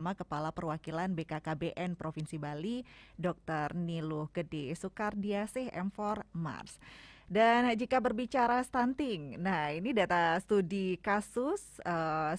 Kepala Perwakilan BKKBN Provinsi Bali, Dr. Niluh Gede Sukardiasih M4 Mars. Dan jika berbicara stunting, nah ini data studi kasus,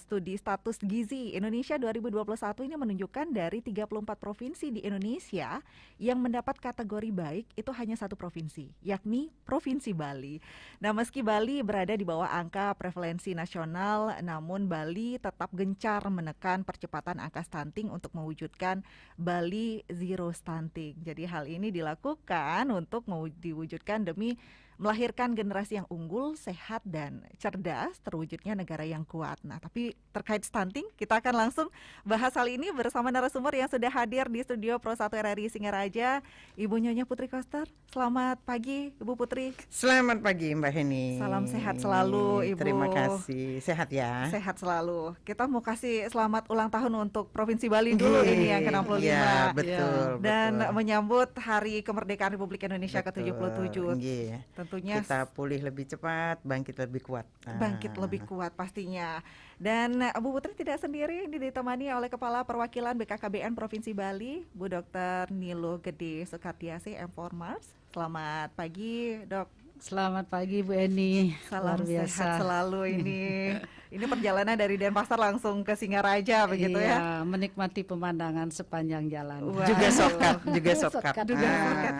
studi status gizi Indonesia 2021 ini menunjukkan dari 34 provinsi di Indonesia yang mendapat kategori baik itu hanya satu provinsi, yakni Provinsi Bali. Nah, meski Bali berada di bawah angka prevalensi nasional, namun Bali tetap gencar menekan percepatan angka stunting untuk mewujudkan Bali Zero Stunting. Jadi hal ini dilakukan untuk diwujudkan demi melahirkan generasi yang unggul, sehat, dan cerdas, terwujudnya negara yang kuat. Nah, tapi terkait stunting, kita akan langsung bahas hal ini bersama narasumber yang sudah hadir di studio Pro 1 RRI Singaraja, Ibu Nyonya Putri Koster. Selamat pagi, Ibu Putri. Selamat pagi, Mbak Heni. Salam sehat selalu, Ibu. Terima kasih, sehat ya. Sehat selalu. Kita mau kasih selamat ulang tahun untuk Provinsi Bali dulu ini yang ke-65. Ya, betul. Dan betul. menyambut Hari Kemerdekaan Republik Indonesia ke-77. Tentunya kita pulih lebih cepat, bangkit lebih kuat. Bangkit lebih kuat pastinya. Dan Bu Putri tidak sendiri, ini ditemani oleh Kepala Perwakilan BKKBN Provinsi Bali, Bu Dr. Niluh Gede Sukardiasih M4 Mars. Selamat pagi, Dok. Selamat pagi Bu Eni. Salam sehat selalu ini. Ini perjalanan dari Denpasar langsung ke Singaraja begitu ya. Menikmati pemandangan sepanjang jalan. Wah. Juga shortcut. Shortcut,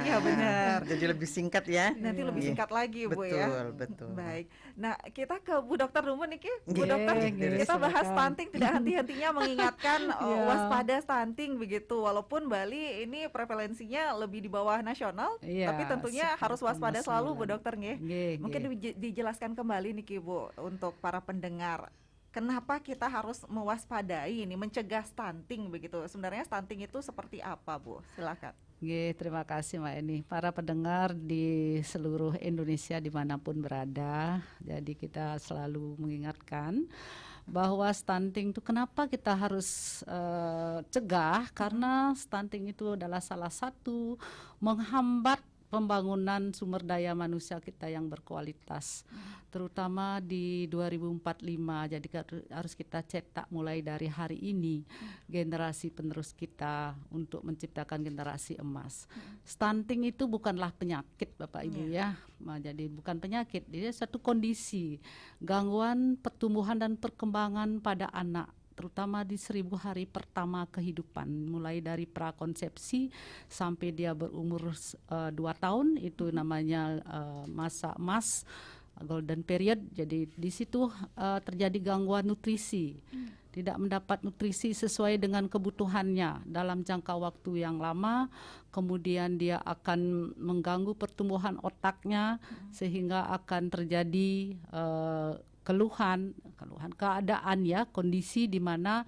ya benar. Jadi lebih singkat ya. Nanti lebih singkat lagi Bu ya. Betul. Baik. Nah, kita ke Bu Dokter dulu nih, Bu Iya, Dokter. iya, Kita bahas stunting tidak henti-hentinya mengingatkan waspada stunting begitu. Walaupun Bali ini prevalensinya lebih di bawah nasional, tapi tentunya harus waspada selalu Bu Dokter nggih. Mungkin dijelaskan kembali nih Bu untuk para pendengar. Kenapa kita harus mewaspadai ini, mencegah stunting begitu? Sebenarnya stunting itu seperti apa, Bu? Silakan. Terima kasih Mbak Eni. Para pendengar di seluruh Indonesia dimanapun berada, jadi kita selalu mengingatkan bahwa stunting itu kenapa kita harus cegah, karena stunting itu adalah salah satu menghambat pembangunan sumber daya manusia kita yang berkualitas, terutama di 2045. Jadi harus kita cetak mulai dari hari ini generasi penerus kita untuk menciptakan generasi emas. Stunting itu bukanlah penyakit Bapak Ibu ya. Jadi bukan penyakit, dia satu kondisi gangguan pertumbuhan dan perkembangan pada anak, terutama di 1000 hari pertama kehidupan, mulai dari prakonsepsi sampai dia berumur 2 tahun, itu namanya masa emas, golden period. Jadi di situ terjadi gangguan nutrisi, tidak mendapat nutrisi sesuai dengan kebutuhannya dalam jangka waktu yang lama, kemudian dia akan mengganggu pertumbuhan otaknya sehingga akan terjadi keluhan keadaan ya, kondisi di mana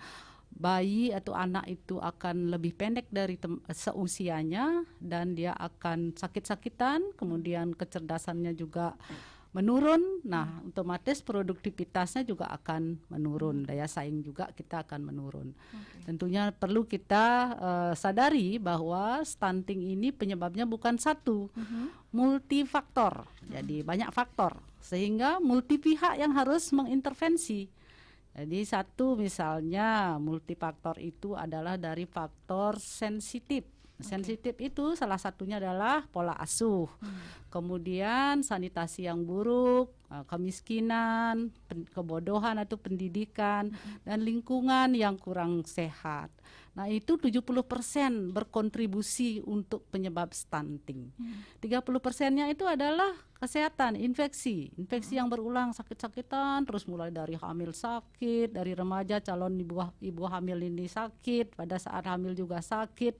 bayi atau anak itu akan lebih pendek dari seusianya, dan dia akan sakit-sakitan, kemudian kecerdasannya juga menurun. Nah, otomatis produktivitasnya juga akan menurun, daya saing juga kita akan menurun. Tentunya perlu kita sadari bahwa stunting ini penyebabnya bukan satu, multifaktor. Jadi banyak faktor, sehingga multi pihak yang harus mengintervensi. Jadi satu, misalnya multifaktor itu adalah dari faktor sensitif. Sensitif itu salah satunya adalah pola asuh, kemudian sanitasi yang buruk, kemiskinan, kebodohan atau pendidikan, dan lingkungan yang kurang sehat. Nah, itu 70% berkontribusi untuk penyebab stunting. 30%-nya itu adalah kesehatan, infeksi yang berulang, sakit-sakitan, terus mulai dari hamil sakit, dari remaja calon ibu hamil ini sakit, pada saat hamil juga sakit,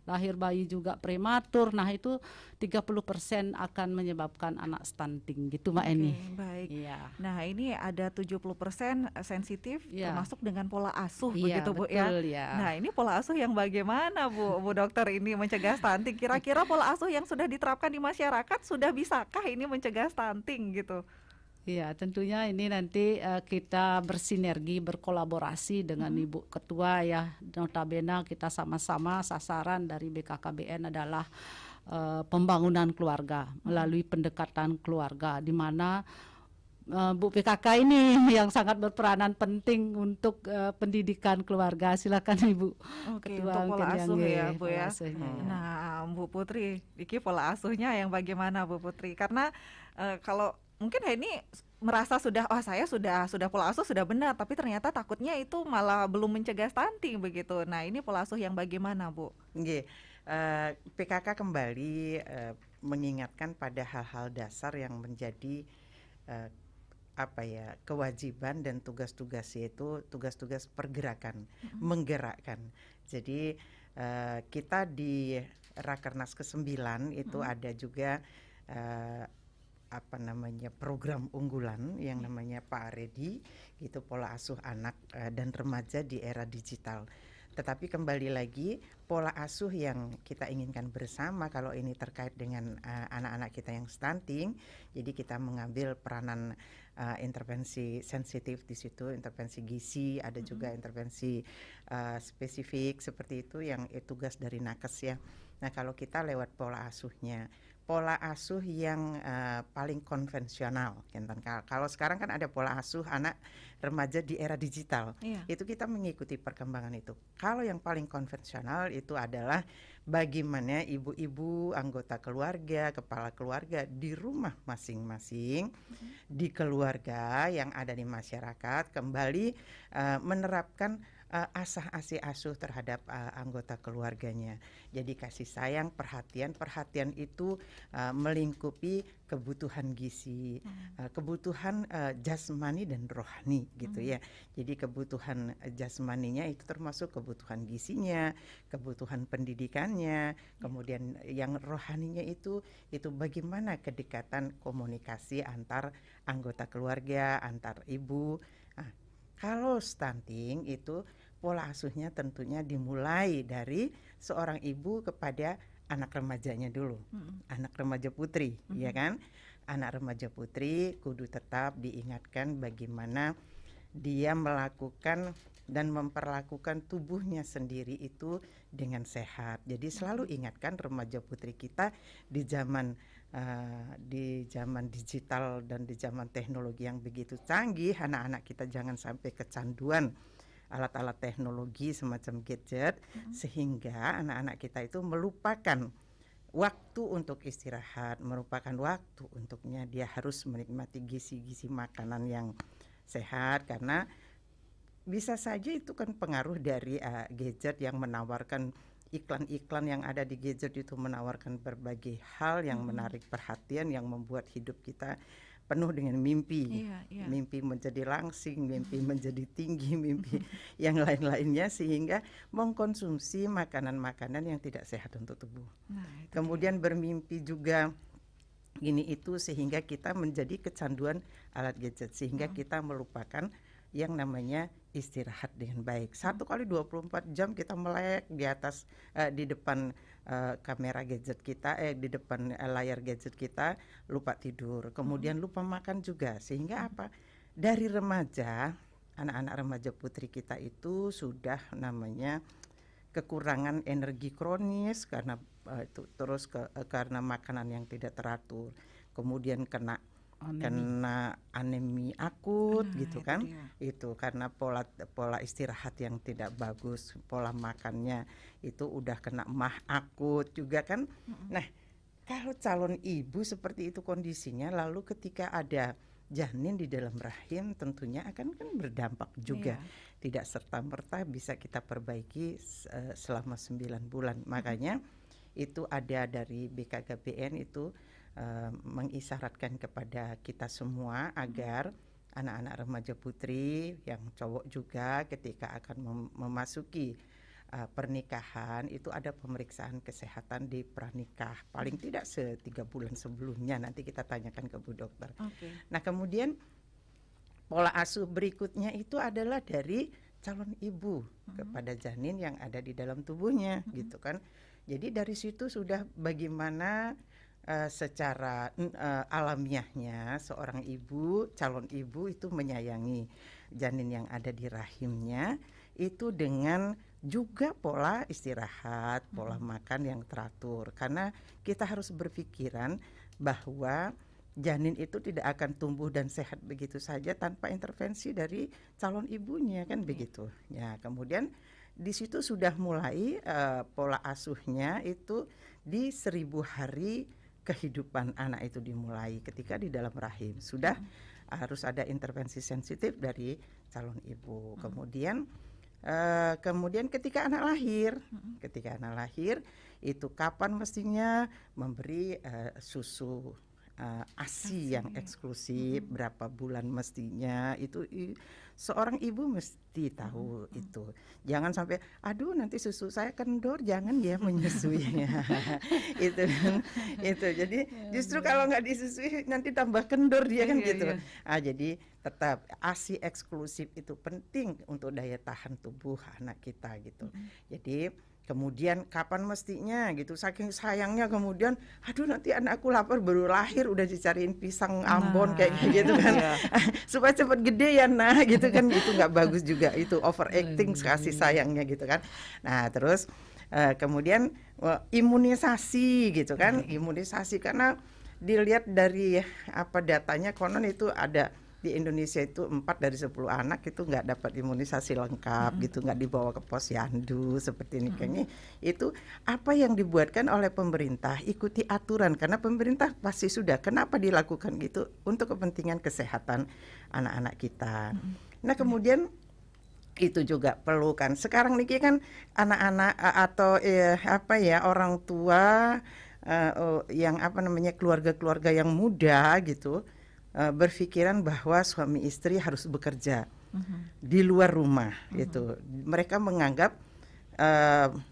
lahir bayi juga prematur. Nah, itu 30% akan menyebabkan anak stunting gitu Mbak Eni. Baik. Iya. Nah, ini ada 70% sensitif, termasuk dengan pola asuh Iya, begitu Bu betul, ya. ya. Nah, ini pola asuh yang bagaimana Bu Dokter ini mencegah stunting? Kira-kira pola asuh yang sudah diterapkan di masyarakat sudah bisakah ini mencegah stunting gitu? Iya, tentunya ini nanti kita bersinergi, berkolaborasi dengan Ibu Ketua ya. Notabene kita sama-sama sasaran dari BKKBN adalah pembangunan keluarga melalui pendekatan keluarga, di mana Bu PKK ini yang sangat berperanan penting untuk pendidikan keluarga. Silakan Ibu Oke, Ketua untuk pola mungkin yang asuh ya, Bu pola ya. asuhnya ya. Nah, Bu Putri, iki pola asuhnya yang bagaimana Bu Putri? Karena kalau mungkin ini merasa sudah, oh saya sudah pola asuh sudah benar, tapi ternyata takutnya itu malah belum mencegah stunting begitu. Nah, ini pola asuh yang bagaimana, Bu? Nggih, PKK kembali mengingatkan pada hal-hal dasar yang menjadi eh, kewajiban dan tugas-tugas, yaitu tugas-tugas pergerakan, menggerakkan. Jadi kita di Rakernas ke-9 itu ada juga eh, program unggulan yang namanya Pak Aredi, gitu, pola asuh anak dan remaja di era digital. Tetapi kembali lagi, pola asuh yang kita inginkan bersama kalau ini terkait dengan anak-anak kita yang stunting, jadi kita mengambil peranan intervensi sensitif di situ, intervensi gizi, ada juga intervensi spesifik seperti itu yang tugas dari nakes ya. Nah, kalau kita lewat pola asuh yang paling konvensional, kalau sekarang kan ada pola asuh anak remaja di era digital. Itu kita mengikuti perkembangan itu. Kalau yang paling konvensional itu adalah bagaimana ibu-ibu, anggota keluarga, kepala keluarga di rumah masing-masing, di keluarga yang ada di masyarakat kembali menerapkan asah-asih asuh terhadap anggota keluarganya. Jadi kasih sayang, perhatian itu melingkupi kebutuhan gizi, kebutuhan jasmani dan rohani gitu ya. Jadi kebutuhan jasmaninya itu termasuk kebutuhan gizinya, kebutuhan pendidikannya, kemudian yang rohaninya itu bagaimana kedekatan komunikasi antar anggota keluarga, antar ibu. Kalau stunting itu pola asuhnya tentunya dimulai dari seorang ibu kepada anak remajanya dulu, anak remaja putri, ya kan? Anak remaja putri kudu tetap diingatkan bagaimana dia melakukan dan memperlakukan tubuhnya sendiri itu dengan sehat. Jadi selalu ingatkan remaja putri kita di zaman digital dan di zaman teknologi yang begitu canggih, anak-anak kita jangan sampai kecanduan alat-alat teknologi semacam gadget, sehingga anak-anak kita itu melupakan waktu untuk istirahat, merupakan waktu untuknya dia harus menikmati gizi-gizi makanan yang sehat, karena bisa saja itu kan pengaruh dari gadget yang menawarkan iklan-iklan yang ada di gadget itu menawarkan berbagai hal yang menarik perhatian, yang membuat hidup kita penuh dengan mimpi, mimpi menjadi langsing, mimpi menjadi tinggi, mimpi yang lain-lainnya, sehingga mengkonsumsi makanan-makanan yang tidak sehat untuk tubuh. Kemudian bermimpi juga ini itu, sehingga kita menjadi kecanduan alat gadget, sehingga kita melupakan yang namanya istirahat dengan baik. 1 kali 24 jam kita melek di atas di depan kamera gadget kita, di depan layar gadget kita, lupa tidur, kemudian lupa makan juga, sehingga apa? Dari remaja, anak-anak remaja putri kita itu sudah namanya kekurangan energi kronis karena itu terus karena makanan yang tidak teratur, kemudian kena anemi akut gitu kan, itu karena pola istirahat yang tidak bagus, pola makannya itu udah kena mah akut juga kan. Nah, kalau calon ibu seperti itu kondisinya, lalu ketika ada janin di dalam rahim, tentunya akan kan berdampak juga. Tidak serta-merta bisa kita perbaiki selama 9 bulan. Makanya itu ada dari BKKBN itu mengisyaratkan kepada kita semua agar anak-anak remaja putri yang cowok juga ketika akan memasuki pernikahan itu ada pemeriksaan kesehatan di pranikah paling tidak 3 bulan sebelumnya. Nanti kita tanyakan ke Bu Dokter. Nah, kemudian pola asuh berikutnya itu adalah dari calon ibu kepada janin yang ada di dalam tubuhnya, gitu kan. Jadi dari situ sudah bagaimana secara alamiahnya seorang ibu, calon ibu itu menyayangi janin yang ada di rahimnya itu dengan juga pola istirahat, pola makan yang teratur. Karena kita harus berpikiran bahwa janin itu tidak akan tumbuh dan sehat begitu saja tanpa intervensi dari calon ibunya kan begitu. Ya, kemudian di situ sudah mulai pola asuhnya itu di 1000 hari kehidupan anak itu dimulai ketika di dalam rahim. Sudah harus ada intervensi sensitif dari calon ibu. Kemudian ketika anak lahir itu kapan mestinya memberi susu ASI yang eksklusif, berapa bulan mestinya itu seorang ibu mesti tahu itu. Jangan sampai aduh nanti susu saya kendor, jangan ya menyusuinya. itu jadi justru kalau nggak disusui nanti tambah kendor dia kan gitu. Jadi tetap ASI eksklusif itu penting untuk daya tahan tubuh anak kita gitu. Jadi kemudian kapan mestinya gitu, saking sayangnya kemudian aduh nanti anakku lapar baru lahir udah dicariin pisang Ambon kayak gitu kan. Supaya cepat gede ya gitu kan, itu nggak bagus juga, itu overacting kasih sayangnya gitu kan. Nah terus kemudian imunisasi gitu kan, imunisasi karena dilihat dari datanya konon itu ada di Indonesia itu 4 dari 10 anak itu nggak dapat imunisasi lengkap gitu, nggak dibawa ke posyandu seperti ini. Kayaknya itu apa yang dibuatkan oleh pemerintah, ikuti aturan karena pemerintah pasti sudah. Kenapa dilakukan gitu? Untuk kepentingan kesehatan anak-anak kita. Nah kemudian itu juga perlu kan. Sekarang nih kan anak-anak atau orang tua yang keluarga-keluarga yang muda gitu. Berpikiran bahwa suami istri harus bekerja di luar rumah gitu. Mereka menganggap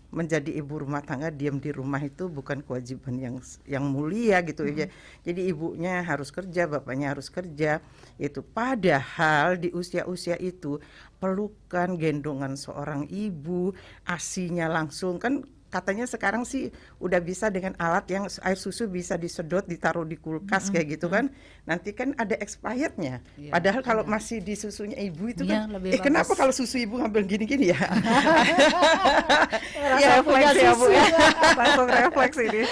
menjadi ibu rumah tangga diam di rumah itu bukan kewajiban yang mulia gitu ya. Jadi ibunya harus kerja, bapaknya harus kerja itu. Padahal di usia-usia itu pelukan, gendongan seorang ibu, ASI-nya langsung kan. Katanya sekarang sih udah bisa dengan alat yang air susu bisa disedot, ditaruh di kulkas kayak gitu kan. Nanti kan ada expirednya. Padahal kalau masih di susunya ibu itu kan, kenapa kalau susu ibu ngambil gini-gini ya? Refleks ya Bu ya. Langsung refleks ini.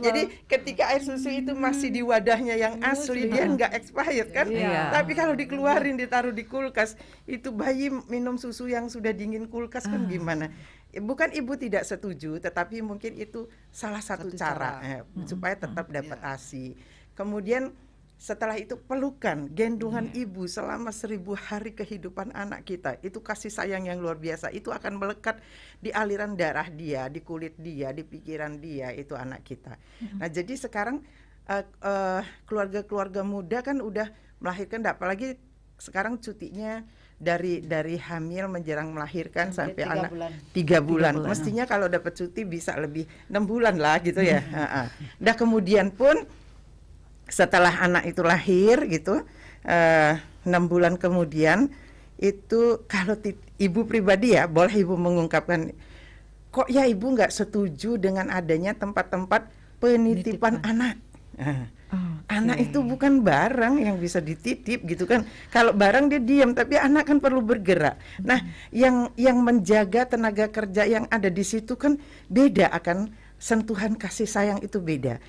Jadi ketika air susu itu masih di wadahnya yang asli, dia nggak expired kan. Tapi kalau dikeluarin ditaruh di kulkas, itu bayi minum susu yang sudah dingin kulkas kan gimana? Bukan ibu tidak setuju, tetapi mungkin itu salah satu cara. Supaya tetap dapat ASI. Kemudian setelah itu pelukan, gendongan ibu selama 1000 hari kehidupan anak kita. Itu kasih sayang yang luar biasa. Itu akan melekat di aliran darah dia, di kulit dia, di pikiran dia, itu anak kita. Nah jadi sekarang keluarga-keluarga muda kan udah melahirkan, apalagi sekarang cutinya dari hamil menjelang melahirkan sampai anak 3 bulan. Mestinya kalau dapat cuti bisa lebih 6 bulan lah gitu ya. Nah kemudian pun setelah anak itu lahir gitu 6 bulan kemudian itu kalau ibu pribadi ya boleh ibu mengungkapkan kok ya ibu nggak setuju dengan adanya tempat-tempat penitipan anak. Anak itu bukan barang yang bisa dititip gitu kan. Kalau barang dia diam, tapi anak kan perlu bergerak. Nah, yang menjaga tenaga kerja yang ada di situ kan beda, akan sentuhan kasih sayang itu beda.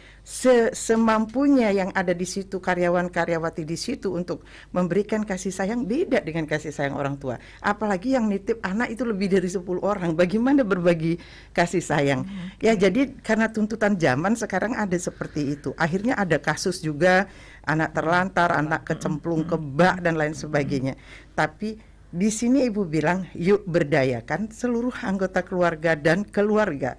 Semampunya yang ada di situ, karyawan-karyawati di situ untuk memberikan kasih sayang beda dengan kasih sayang orang tua. Apalagi yang nitip anak itu lebih dari 10 orang. Bagaimana berbagi kasih sayang? Ya jadi karena tuntutan zaman sekarang ada seperti itu. Akhirnya ada kasus juga anak terlantar, anak kecemplung ke bak dan lain sebagainya. Tapi di sini ibu bilang yuk berdayakan seluruh anggota keluarga dan keluarga.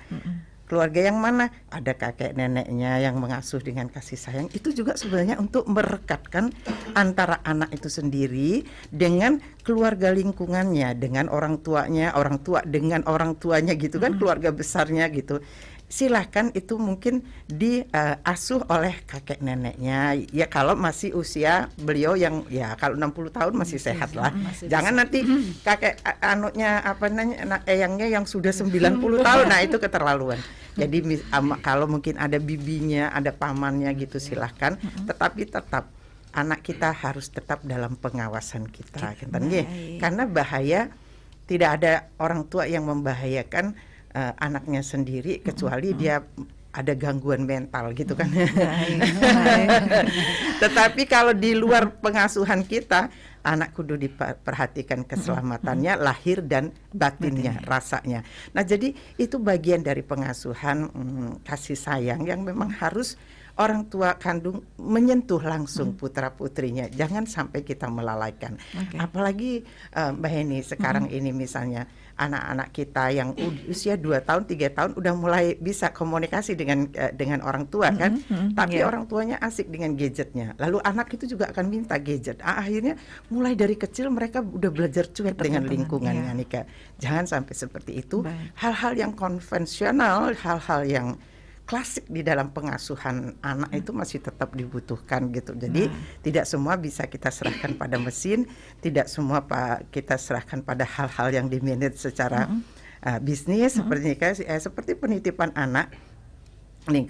Keluarga yang mana? Ada kakek neneknya yang mengasuh dengan kasih sayang. Itu juga sebenarnya untuk merekatkan antara anak itu sendiri dengan keluarga lingkungannya, dengan orang tuanya, orang tua dengan orang tuanya gitu kan, keluarga besarnya gitu. Silahkan itu mungkin diasuh oleh kakek neneknya ya kalau masih usia beliau yang ya kalau 60 tahun masih sehat lah. Jangan nanti kakek eyangnya yang sudah 90 tahun, nah itu keterlaluan. Jadi kalau mungkin ada bibinya, ada pamannya gitu silahkan, tetapi tetap anak kita harus tetap dalam pengawasan kita. Karena bahaya, tidak ada orang tua yang membahayakan anaknya sendiri kecuali dia ada gangguan mental gitu kan. Baik. Tetapi kalau di luar pengasuhan kita, anak kudu diperhatikan keselamatannya, lahir dan batinnya, rasanya. Nah, jadi itu bagian dari pengasuhan, kasih sayang yang memang harus orang tua kandung menyentuh langsung putra-putrinya. Jangan sampai kita melalaikan. Apalagi Mbak Heni sekarang ini misalnya anak-anak kita yang usia 2 tahun, 3 tahun udah mulai bisa komunikasi dengan orang tua kan. Tapi orang tuanya asik dengan gadgetnya. Lalu anak itu juga akan minta gadget. Akhirnya mulai dari kecil mereka udah belajar cuek dengan lingkungannya nih Kak. Jangan sampai seperti itu. Hal-hal yang konvensional, hal-hal yang klasik di dalam pengasuhan anak itu masih tetap dibutuhkan gitu. Jadi tidak semua bisa kita serahkan pada mesin, tidak semua kita serahkan pada hal-hal yang dimanage secara bisnis seperti penitipan anak. Nih,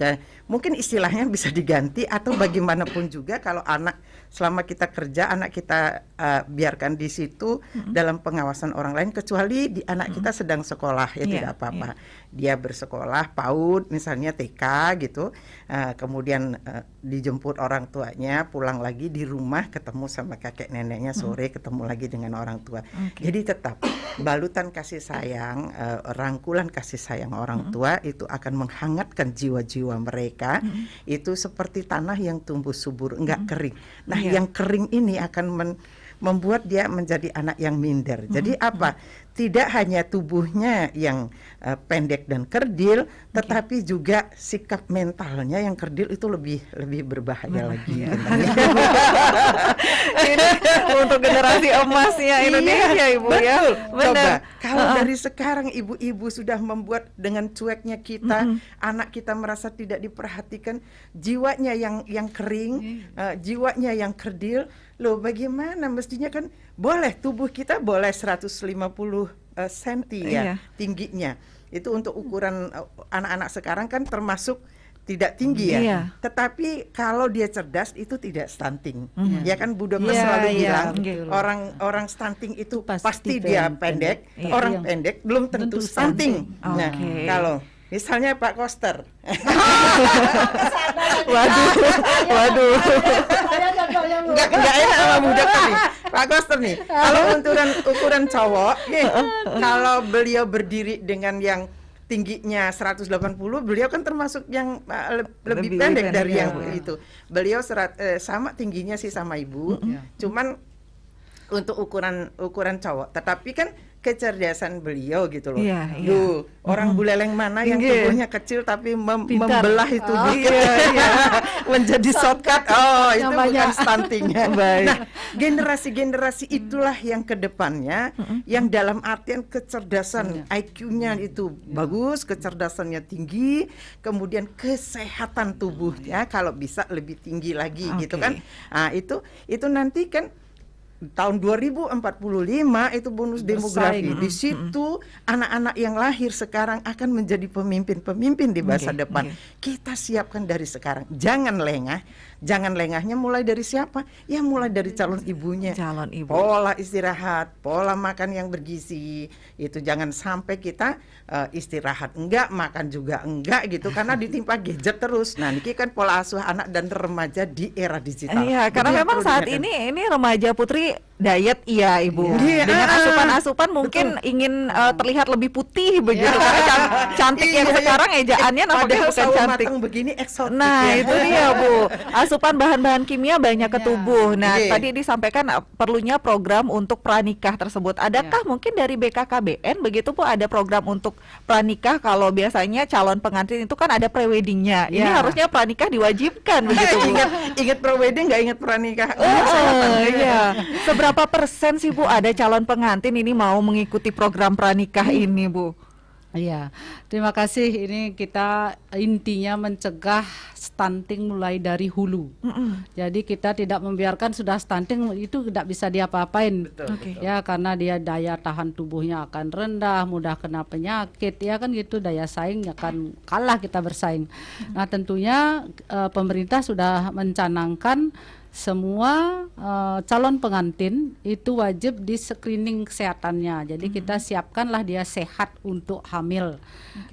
mungkin istilahnya bisa diganti atau bagaimanapun juga kalau anak selama kita kerja anak kita biarkan di situ dalam pengawasan orang lain, kecuali di anak kita sedang sekolah ya tidak apa-apa. Dia bersekolah PAUD misalnya TK gitu, kemudian dijemput orang tuanya, pulang lagi di rumah ketemu sama kakek neneknya, sore ketemu lagi dengan orang tua. Jadi tetap balutan kasih sayang, rangkulan kasih sayang orang tua itu akan menghangatkan jiwa-jiwa mereka. Itu seperti tanah yang tumbuh subur, enggak kering. Nah, yang kering ini akan membuat dia menjadi anak yang minder. Jadi apa? Tidak hanya tubuhnya yang pendek dan kerdil, tetapi juga sikap mentalnya yang kerdil itu lebih berbahaya lagi. Ini untuk generasi emasnya Indonesia, Ibu ya. Coba kalau dari sekarang ibu-ibu sudah membuat dengan cueknya kita, anak kita merasa tidak diperhatikan, jiwanya yang kering, jiwanya yang kerdil. Loh, bagaimana? Mestinya kan boleh tubuh kita boleh 150 cm ya tingginya. Itu untuk ukuran anak-anak sekarang kan termasuk tidak tinggi ya. Tetapi kalau dia cerdas itu tidak stunting. Ya kan Bu Dokter selalu bilang orang stunting itu pasti dia pendek. Orang pendek belum tentu stunting. Nah, kalau misalnya Pak Koster. Waduh. Enggak enak sama Bu Dokter nih. Pak Koster nih, kalau ukuran cowok nih, kalau beliau berdiri dengan yang tingginya 180, beliau kan termasuk yang lebih pendek dari yang itu. Beliau sama tingginya sih sama Ibu, cuman untuk ukuran cowok. Tetapi kan kecerdasan beliau gitu loh. Duh, orang buleleng mana yang tubuhnya kecil tapi membelah itu menjadi shortcut. Oh, itu bukan stuntingnya. Nah, generasi-generasi itulah yang kedepannya, yang dalam artian kecerdasan IQ-nya itu bagus, kecerdasannya tinggi, kemudian kesehatan tubuhnya kalau bisa lebih tinggi lagi gitu kan. Nah, itu nanti kan tahun 2045 itu bonus demografi. Di situ anak-anak yang lahir sekarang akan menjadi pemimpin-pemimpin di masa depan. Kita siapkan dari sekarang. Jangan lengah. Jangan lengahnya mulai dari siapa? Ya mulai dari calon ibunya. Calon ibu. Pola istirahat, pola makan yang bergizi. Itu jangan sampai kita istirahat enggak, makan juga enggak gitu karena ditimpa gadget terus. Nah, ini kan pola asuh anak dan remaja di era digital. Iya, karena memang saat ini remaja putri diet Ibu. Dengan asupan-asupan mungkin ingin terlihat lebih putih begitu karena cantik yang sekarang ejaannya nampaknya bukan cantik. Begini eksotik. Nah, itu dia Bu. Asupan bahan-bahan kimia banyak ke tubuh. Nah, tadi disampaikan perlunya program untuk pranikah tersebut. Adakah mungkin dari BKKBN begitu Bu ada program untuk pranikah? Kalau biasanya calon pengantin itu kan ada preweddingnya. Ini harusnya pranikah diwajibkan begitu Bu. Ingat prewedding nggak ingat pranikah? Seberapa persen sih Bu ada calon pengantin ini mau mengikuti program pranikah ini Bu? Iya, terima kasih. Ini kita intinya mencegah stunting mulai dari hulu. Jadi kita tidak membiarkan sudah stunting itu tidak bisa diapa-apain. Ya, karena dia daya tahan tubuhnya akan rendah, mudah kena penyakit, ya kan gitu, daya saing akan kalah kita bersaing. Nah, tentunya pemerintah sudah mencanangkan semua calon pengantin itu wajib di screening kesehatannya. Jadi kita siapkanlah dia sehat untuk hamil.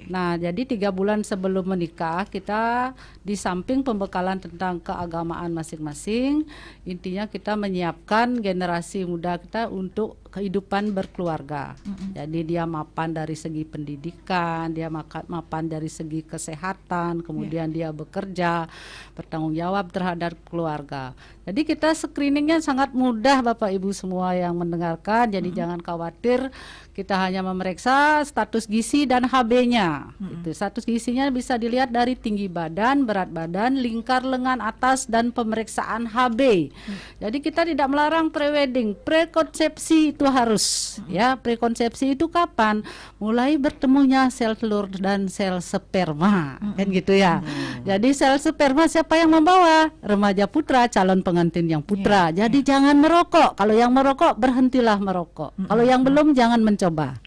Nah, jadi 3 bulan sebelum menikah kita di samping pembekalan tentang keagamaan masing-masing, intinya kita menyiapkan generasi muda kita untuk kehidupan berkeluarga. Jadi dia mapan dari segi pendidikan, dia mapan dari segi kesehatan, kemudian dia bekerja, bertanggung jawab terhadap keluarga. Jadi kita screeningnya sangat mudah Bapak Ibu semua yang mendengarkan. Jadi jangan khawatir, kita hanya memeriksa status gizi dan HB-nya. Itu status gizinya bisa dilihat dari tinggi badan, berat badan, lingkar lengan atas dan pemeriksaan HB. Jadi kita tidak melarang prewedding, prekonsepsi itu harus. Ya, prekonsepsi itu kapan? Mulai bertemunya sel telur dan sel sperma, kan gitu ya. Jadi sel sperma siapa yang membawa? Remaja putra, calon pengantin yang putra. Jadi jangan merokok. Kalau yang merokok berhentilah merokok. Kalau yang belum jangan mencoba.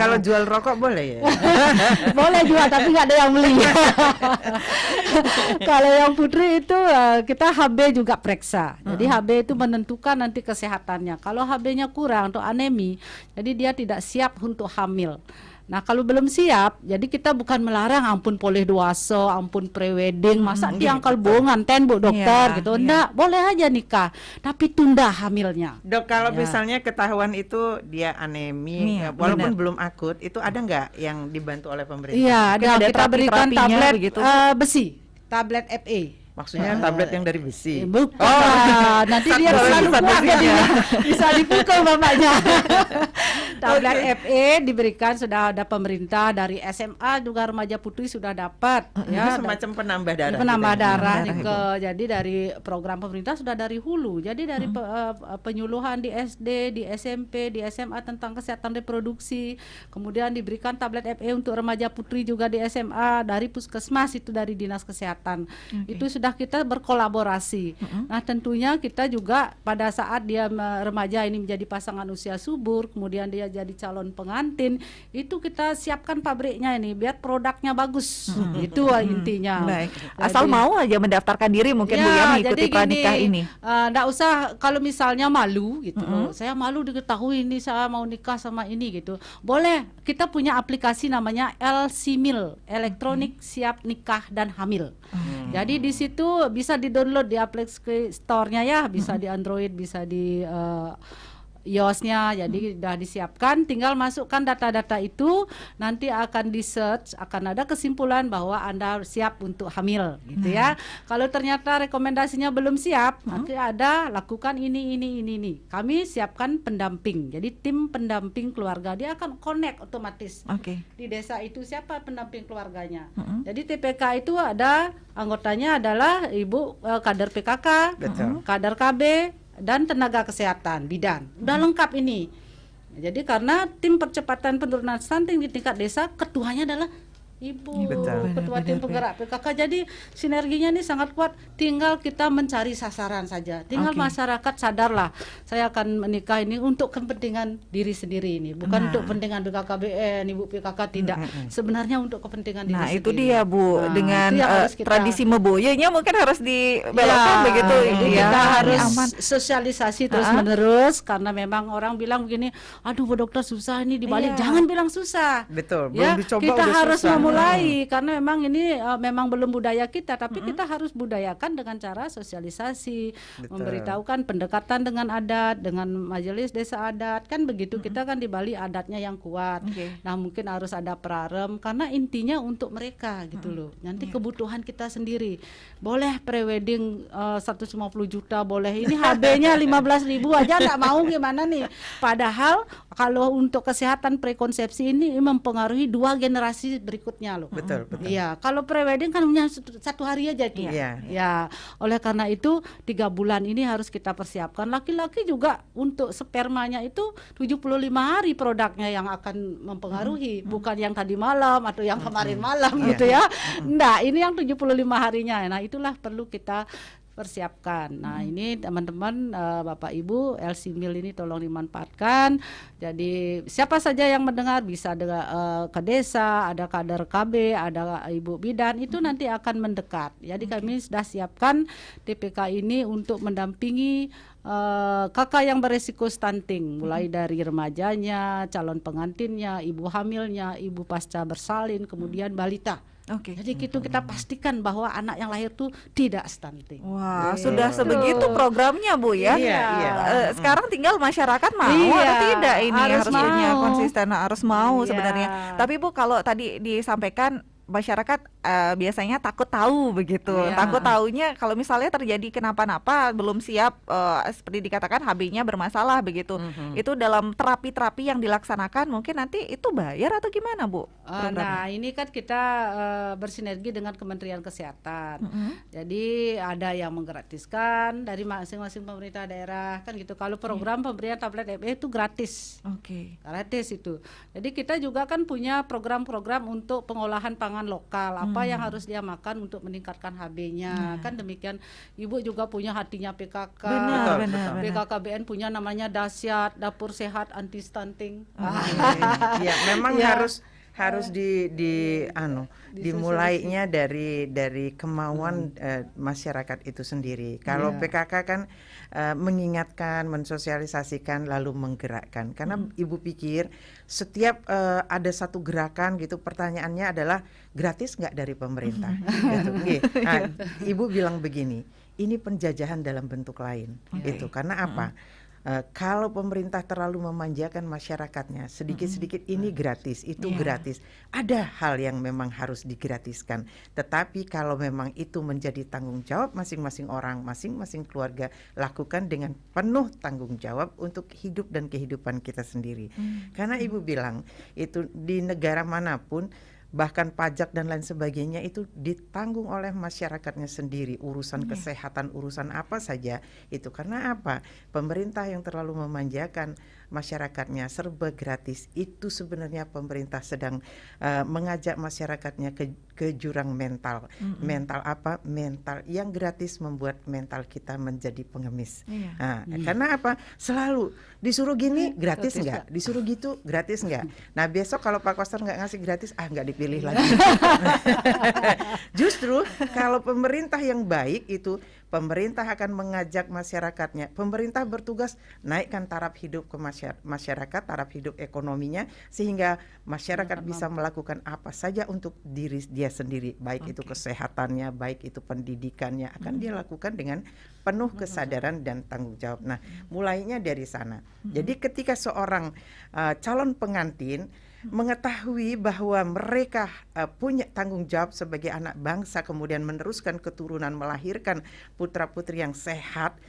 Kalau jual rokok boleh ya? Boleh jual tapi nggak ada yang beli. Kalau yang putri itu kita HB juga periksa. Jadi HB itu menentukan nanti kesehatannya. Kalau HB-nya kurang atau anemi, jadi dia tidak siap untuk hamil. Nah, kalau belum siap, jadi kita bukan melarang ampun boleh duaso, ampun prewedding, masa diangkal bongan ten Bu dokter gitu. Enggak, boleh aja nikah, tapi tunda hamilnya. Dok, kalau misalnya ketahuan itu dia anemi, walaupun belum akut, itu ada nggak yang dibantu oleh pemerintah? Iya, ada kita berikan tablet begitu. Besi, tablet FA. Maksudnya tablet yang dari besi. Bukan. Nanti dia selalu kuat jadinya. Bisa dipukul bapaknya. Tablet FE diberikan, sudah ada pemerintah dari SMA juga remaja putri sudah dapat. Ya, semacam penambah darah. Penambah darah. Jadi dari program pemerintah sudah dari hulu. Jadi dari penyuluhan di SD, di SMP, di SMA tentang kesehatan reproduksi. Kemudian diberikan tablet FE untuk remaja putri juga di SMA dari puskesmas, itu dari dinas kesehatan. Itu sudah kita berkolaborasi. Nah, tentunya kita juga pada saat dia remaja ini menjadi pasangan usia subur, kemudian dia jadi calon pengantin, itu kita siapkan pabriknya ini biar produknya bagus. Itu intinya. Baik. Asal mau aja mendaftarkan diri mungkin Bu ya mengikuti pranikah ini. Enggak usah kalau misalnya malu gitu loh. Saya malu diketahui ini saya mau nikah sama ini gitu. Boleh, kita punya aplikasi namanya LCMIL, Elektronik Siap Nikah dan Hamil. Jadi di situ bisa di-download di aplikasi store-nya ya, bisa di Android, bisa di iOS-nya. Jadi sudah disiapkan, tinggal masukkan data-data itu, nanti akan di-search, akan ada kesimpulan bahwa Anda siap untuk hamil gitu ya. Kalau ternyata rekomendasinya belum siap, nanti ada lakukan ini. Kami siapkan pendamping. Jadi tim pendamping keluarga, dia akan connect otomatis. Di desa itu siapa pendamping keluarganya. Jadi TPK itu ada anggotanya adalah ibu kader PKK, kader KB dan tenaga kesehatan bidan. Udah lengkap ini. Jadi karena tim percepatan penurunan stunting di tingkat desa, ketuanya adalah ibu, ketua tim penggerak PKK. Jadi sinerginya ini sangat kuat. Tinggal kita mencari sasaran saja. Tinggal masyarakat sadarlah, saya akan menikah ini untuk kepentingan diri sendiri ini, bukan untuk kepentingan BKKBN, ibu PKK, tidak. Sebenarnya untuk kepentingan diri sendiri. Nah, itu dia Bu, dengan tradisi meboyenya mungkin harus dibelokkan begitu. Jadi kita harus sosialisasi terus-menerus, karena memang orang bilang begini, aduh Bu dokter susah ini dibalik. Jangan bilang susah. Betul, belum dicoba kita udah harus susah. memulai, karena memang ini memang belum budaya kita, tapi kita harus budayakan dengan cara sosialisasi, memberitahukan pendekatan dengan adat, dengan majelis desa adat, kan begitu. Kita kan di Bali adatnya yang kuat. Nah, mungkin harus ada prarem, karena intinya untuk mereka gitu loh. Nanti kebutuhan kita sendiri. Boleh prewedding 150 juta, boleh ini HB-nya 15.000 aja enggak mau, gimana nih? Padahal kalau untuk kesehatan prekonsepsi ini mempengaruhi 2 generasi berikutnya loh. Betul. Iya, kalau prewedding kan hanya 1 hari aja itu. Ya, oleh karena itu 3 bulan ini harus kita persiapkan. Laki-laki juga untuk spermanya itu 75 hari produknya yang akan mempengaruhi, bukan yang tadi malam atau yang kemarin malam gitu ya. Enggak, ini yang 75 harinya. Nah, itulah perlu kita persiapkan. Nah, ini teman-teman, Bapak Ibu, LC Meal ini tolong dimanfaatkan. Jadi siapa saja yang mendengar bisa ke desa, ada kader KB, ada ibu bidan, itu nanti akan mendekat. Jadi kami sudah siapkan TPK ini untuk mendampingi kakak yang beresiko stunting, mulai dari remajanya, calon pengantinnya, ibu hamilnya, ibu pasca bersalin, kemudian balita. Jadi kita pastikan bahwa anak yang lahir tuh tidak stunting. Wah, sudah sebegitu programnya Bu ya. Sekarang tinggal masyarakat mau atau tidak, ini harus punya konsisten, harus mau sebenarnya. Tapi Bu, kalau tadi disampaikan masyarakat biasanya takut tahu begitu. Takut taunya kalau misalnya terjadi kenapa-napa, belum siap, seperti dikatakan HB-nya bermasalah begitu. Itu dalam terapi-terapi yang dilaksanakan mungkin nanti itu bayar atau gimana Bu? Nah, ini kan kita bersinergi dengan Kementerian Kesehatan. Jadi ada yang menggratiskan dari masing-masing pemerintah daerah kan gitu. Kalau program pemberian tablet ME itu gratis. Gratis itu. Jadi kita juga kan punya program-program untuk pengolahan pangan lokal, apa yang harus dia makan untuk meningkatkan HB-nya. Kan demikian. Ibu juga punya hatinya PKK. Benar. PKKBN punya namanya Dasyat, Dapur Sehat Anti Stunting. Ya, memang harus dimulainya dari kemauan masyarakat itu sendiri. Kalau PKK kan mengingatkan, mensosialisasikan, lalu menggerakkan. Karena Ibu pikir setiap ada satu gerakan gitu, pertanyaannya adalah gratis nggak dari pemerintah? Gitu. Nah, Ibu bilang begini, ini penjajahan dalam bentuk lain. Itu karena apa? Kalau pemerintah terlalu memanjakan masyarakatnya, sedikit-sedikit ini gratis, itu gratis. Ada hal yang memang harus digratiskan. Tetapi kalau memang itu menjadi tanggung jawab masing-masing orang, masing-masing keluarga, lakukan dengan penuh tanggung jawab untuk hidup dan kehidupan kita sendiri. Karena Ibu bilang, itu di negara manapun, bahkan pajak dan lain sebagainya itu ditanggung oleh masyarakatnya sendiri, urusan kesehatan, urusan apa saja itu. Karena apa? Pemerintah yang terlalu memanjakan masyarakatnya serba gratis, itu sebenarnya pemerintah sedang mengajak masyarakatnya ke jurang mental. Mental apa? Mental yang gratis membuat mental kita menjadi pengemis. Karena apa? Selalu disuruh gini gratis enggak, disuruh gitu gratis enggak. Nah, besok kalau Pak Koster nggak ngasih gratis, nggak dipilih lagi. Justru kalau pemerintah yang baik itu, pemerintah akan mengajak masyarakatnya. Pemerintah bertugas naikkan taraf hidup ke masyarakat, taraf hidup ekonominya, sehingga masyarakat bisa melakukan apa saja untuk diri dia sendiri, baik itu kesehatannya, baik itu pendidikannya, akan dia lakukan dengan penuh kesadaran dan tanggung jawab. Nah, mulainya dari sana. Jadi ketika seorang calon pengantin mengetahui bahwa mereka punya tanggung jawab sebagai anak bangsa, kemudian meneruskan keturunan, melahirkan putra-putri yang sehat,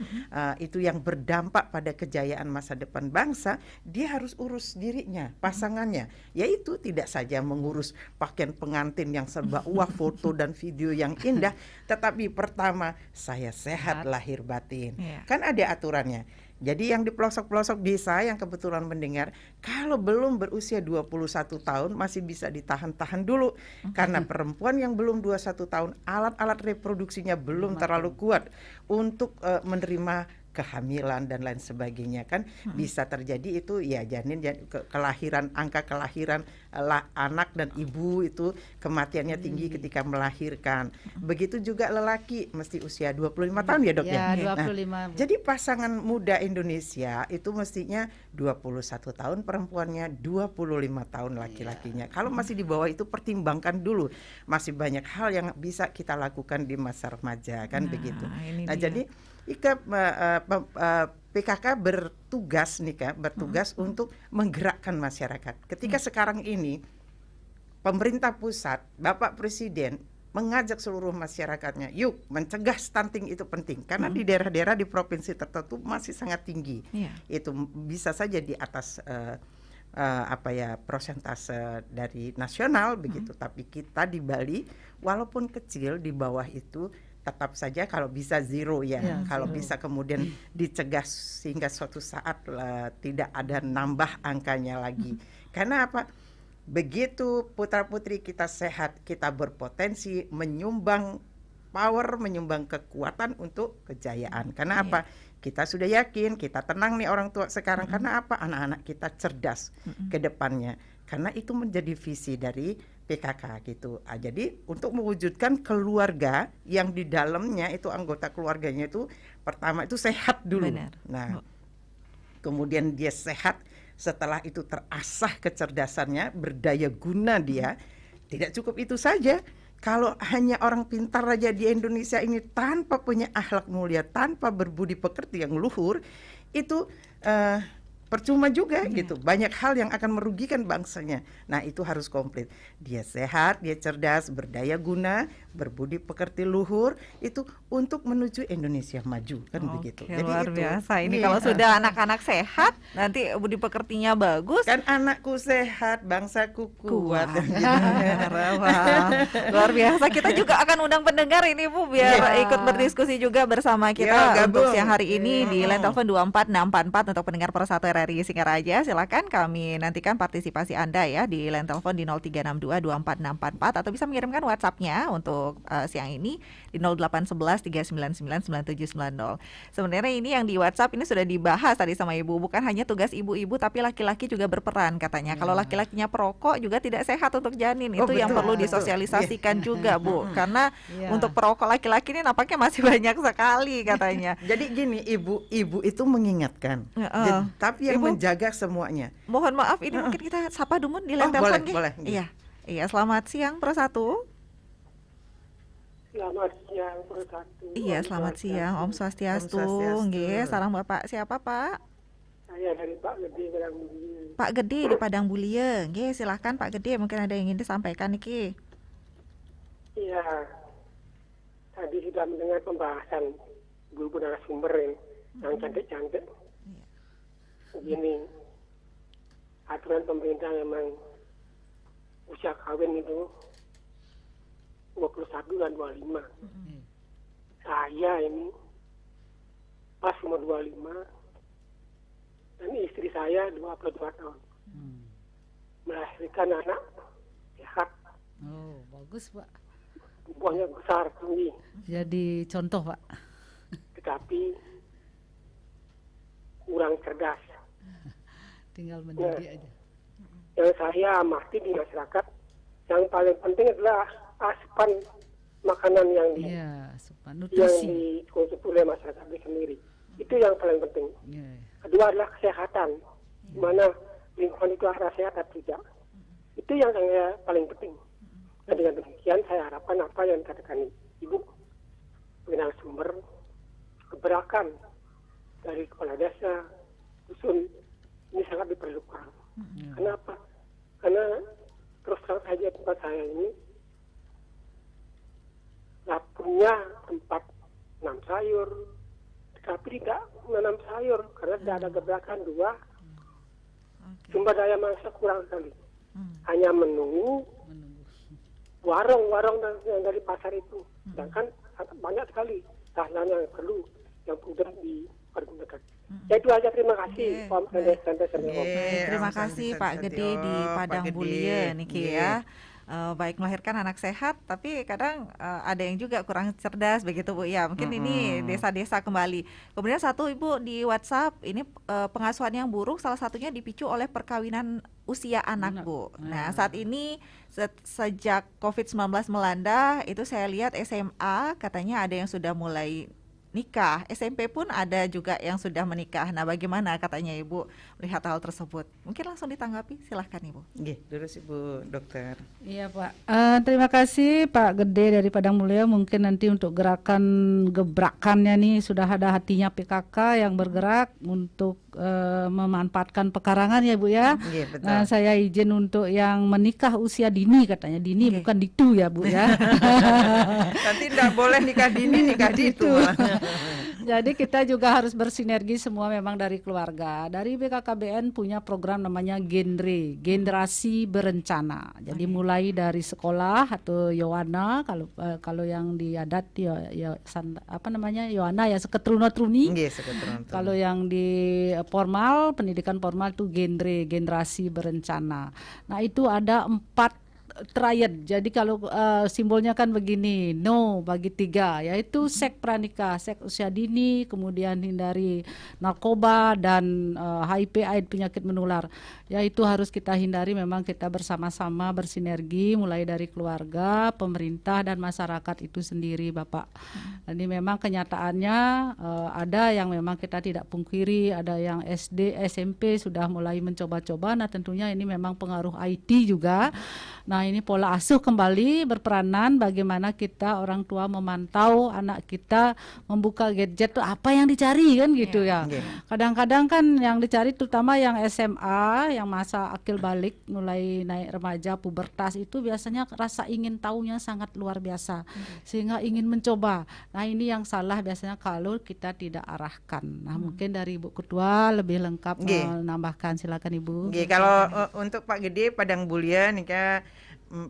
itu yang berdampak pada kejayaan masa depan bangsa, dia harus urus dirinya, pasangannya, yaitu tidak saja mengurus pakaian pengantin yang serba wah, foto dan video yang indah, tetapi pertama, saya sehat lahir batin. Kan ada aturannya. Jadi yang di pelosok-pelosok desa yang kebetulan mendengar, kalau belum berusia 21 tahun masih bisa ditahan-tahan dulu. Karena perempuan yang belum 21 tahun, alat-alat reproduksinya belum terlalu kuat untuk menerima kehamilan dan lain sebagainya. Kan bisa terjadi itu ya janin kelahiran, angka kelahiran anak dan ibu itu kematiannya tinggi ketika melahirkan. Begitu juga lelaki mesti usia 25 tahun ya Dok ya. 25. Nah, jadi pasangan muda Indonesia itu mestinya 21 tahun perempuannya, 25 tahun laki-lakinya. Kalau masih di bawah itu pertimbangkan dulu. Masih banyak hal yang bisa kita lakukan di masa remaja kan begitu. Nah, jadi PKK bertugas untuk menggerakkan masyarakat. Ketika sekarang ini pemerintah pusat, Bapak Presiden mengajak seluruh masyarakatnya, yuk mencegah stunting itu penting. Karena di daerah-daerah di provinsi tertentu masih sangat tinggi. Itu bisa saja di atas persentase dari nasional begitu. Tapi kita di Bali walaupun kecil di bawah itu tetap saja kalau bisa zero kalau bisa kemudian dicegah sehingga suatu saat tidak ada nambah angkanya lagi. Karena apa? Begitu putra-putri kita sehat, kita berpotensi menyumbang power, menyumbang kekuatan untuk kejayaan. Karena apa? Kita sudah yakin, kita tenang nih orang tua sekarang. Karena apa? Anak-anak kita cerdas ke depannya. Karena itu menjadi visi dari PKK gitu. Jadi untuk mewujudkan keluarga yang di dalamnya itu anggota keluarganya itu pertama itu sehat dulu. Benar. Nah, kemudian dia sehat, setelah itu terasah kecerdasannya, berdaya guna dia. Tidak cukup itu saja. Kalau hanya orang pintar aja di Indonesia ini tanpa punya akhlak mulia, tanpa berbudi pekerti yang luhur, itu percuma juga gitu. Banyak hal yang akan merugikan bangsanya. Nah, itu harus komplit. Dia sehat, dia cerdas, berdaya guna, berbudi pekerti luhur, itu untuk menuju Indonesia maju kan begitu. Jadi Luar biasa ini kalau sudah anak-anak sehat, nanti budi pekertinya bagus. Kan anakku sehat, bangsaku kuat. Wah, luar biasa. Kita juga akan undang pendengar ini Bu biar ikut berdiskusi juga bersama kita untuk siang hari ini di line telepon 24644 untuk pendengar Persatu RRI Singaraja. Silakan kami nantikan partisipasi Anda ya di line telepon di 0362244644 atau bisa mengirimkan WhatsApp-nya untuk siang ini di 0811 399 9790. Sebenarnya ini yang di WhatsApp ini sudah dibahas tadi sama Ibu, bukan hanya tugas ibu-ibu tapi laki-laki juga berperan katanya. Kalau laki-lakinya perokok juga tidak sehat untuk janin. Itu yang perlu disosialisasikan juga Bu. Karena untuk perokok laki-laki ini nampaknya masih banyak sekali katanya. Jadi gini, ibu itu mengingatkan. Tapi yang Ibu, menjaga semuanya. Mohon maaf ini mungkin kita sapa Dumun di line telepon. Boleh. Iya, selamat siang Persatu. Selamat siang Persatu. Iya, selamat siang Om Swastiastu. Nggih, sareng Bapak siapa Pak? Saya dari Pak Gede Padang Bulie. Pak Gede di Padang Bulie. Nggih, silakan Pak Gede, mungkin ada yang ingin disampaikan niki. Iya. Tadi sudah mendengar pembahasan ibu-ibu narasumber yang cantik-cantik. Begini, aturan pemerintah memang usia kawin itu 21 dan 25. Saya ini pas umur 25 dan istri saya 22 tahun. Melahirkan anak sehat. Oh, bagus Pak. Buahnya besar, tinggi. Jadi contoh Pak. Tetapi kurang cerdas. Tinggal mendidik aja. Yang saya amati di masyarakat, yang paling penting adalah asupan makanan yang dikonsumsi oleh masyarakat itu sendiri. Itu yang paling penting. Kedua adalah kesehatan, di mana lingkungan itu harus sehat atau tidak. Itu yang saya paling penting. Dan dengan demikian saya harapkan apa yang dikatakan Ibu mengenal sumber keberakahan dari kepala desa, dusun, ini sangat diperlukan. Kenapa? Karena terus terang saja tempat saya ini nggak punya tempat menanam sayur, tapi tidak menanam sayur karena tidak ada gebrakan dua. Sumber daya manusia kurang sekali. Hanya menunggu warung-warung yang dari pasar itu. Sedangkan banyak sekali lahan yang perlu yang sudah dipergunakan. Ya itu aja, terima kasih Om Santai. Terima kasih Pak Gede di Padang Bulie niki ya. Baik melahirkan anak sehat tapi kadang ada yang juga kurang cerdas begitu Bu ya. Mungkin ini desa-desa kembali. Kemudian satu Ibu di WhatsApp ini pengasuhan yang buruk salah satunya dipicu oleh perkawinan usia anak Bu. Nah, saat ini sejak COVID-19 melanda itu saya lihat SMA katanya ada yang sudah mulai nikah, SMP pun ada juga yang sudah menikah. Nah, bagaimana katanya Ibu melihat hal tersebut? Mungkin langsung ditanggapi, silahkan Ibu. Terus Ibu Dokter. Iya Pak, terima kasih Pak Gede dari Padang Mulia. Mungkin nanti untuk gerakan gebrakannya nih sudah ada hatinya PKK yang bergerak untuk memanfaatkan pekarangan ya Bu ya. Betul. Nah, saya izin untuk yang menikah usia dini katanya, dini bukan ditu ya Bu ya. Nanti tidak boleh nikah dini, nikah ditu. Jadi kita juga harus bersinergi semua memang dari keluarga. Dari BKKBN punya program namanya generasi berencana. Jadi mulai dari sekolah atau Yowana, kalau yang di adat Yowana ya seketruna-truni. Kalau yang di pendidikan formal itu generasi berencana. Nah, itu ada 4 triad. Jadi kalau simbolnya kan begini, no bagi 3, yaitu seks pranikah, seks usia dini, kemudian hindari narkoba dan HIV AIDS penyakit menular. Ya itu harus kita hindari, memang kita bersama-sama bersinergi mulai dari keluarga, pemerintah dan masyarakat itu sendiri, Bapak. Jadi memang kenyataannya ada yang memang kita tidak pungkiri, ada yang SD, SMP sudah mulai mencoba-coba. Nah tentunya ini memang pengaruh IT juga. Nah ini pola asuh kembali berperanan bagaimana kita orang tua memantau anak kita membuka gadget tuh apa yang dicari kan gitu ya. Kadang-kadang kan yang dicari terutama yang SMA, yang masa akil balik mulai naik remaja, pubertas itu biasanya rasa ingin tahunya sangat luar biasa sehingga ingin mencoba. Nah ini yang salah biasanya kalau kita tidak arahkan. Nah mungkin dari Ibu Ketua lebih lengkap menambahkan, silakan Ibu. Kalau untuk Pak Gede Padang Bulia nika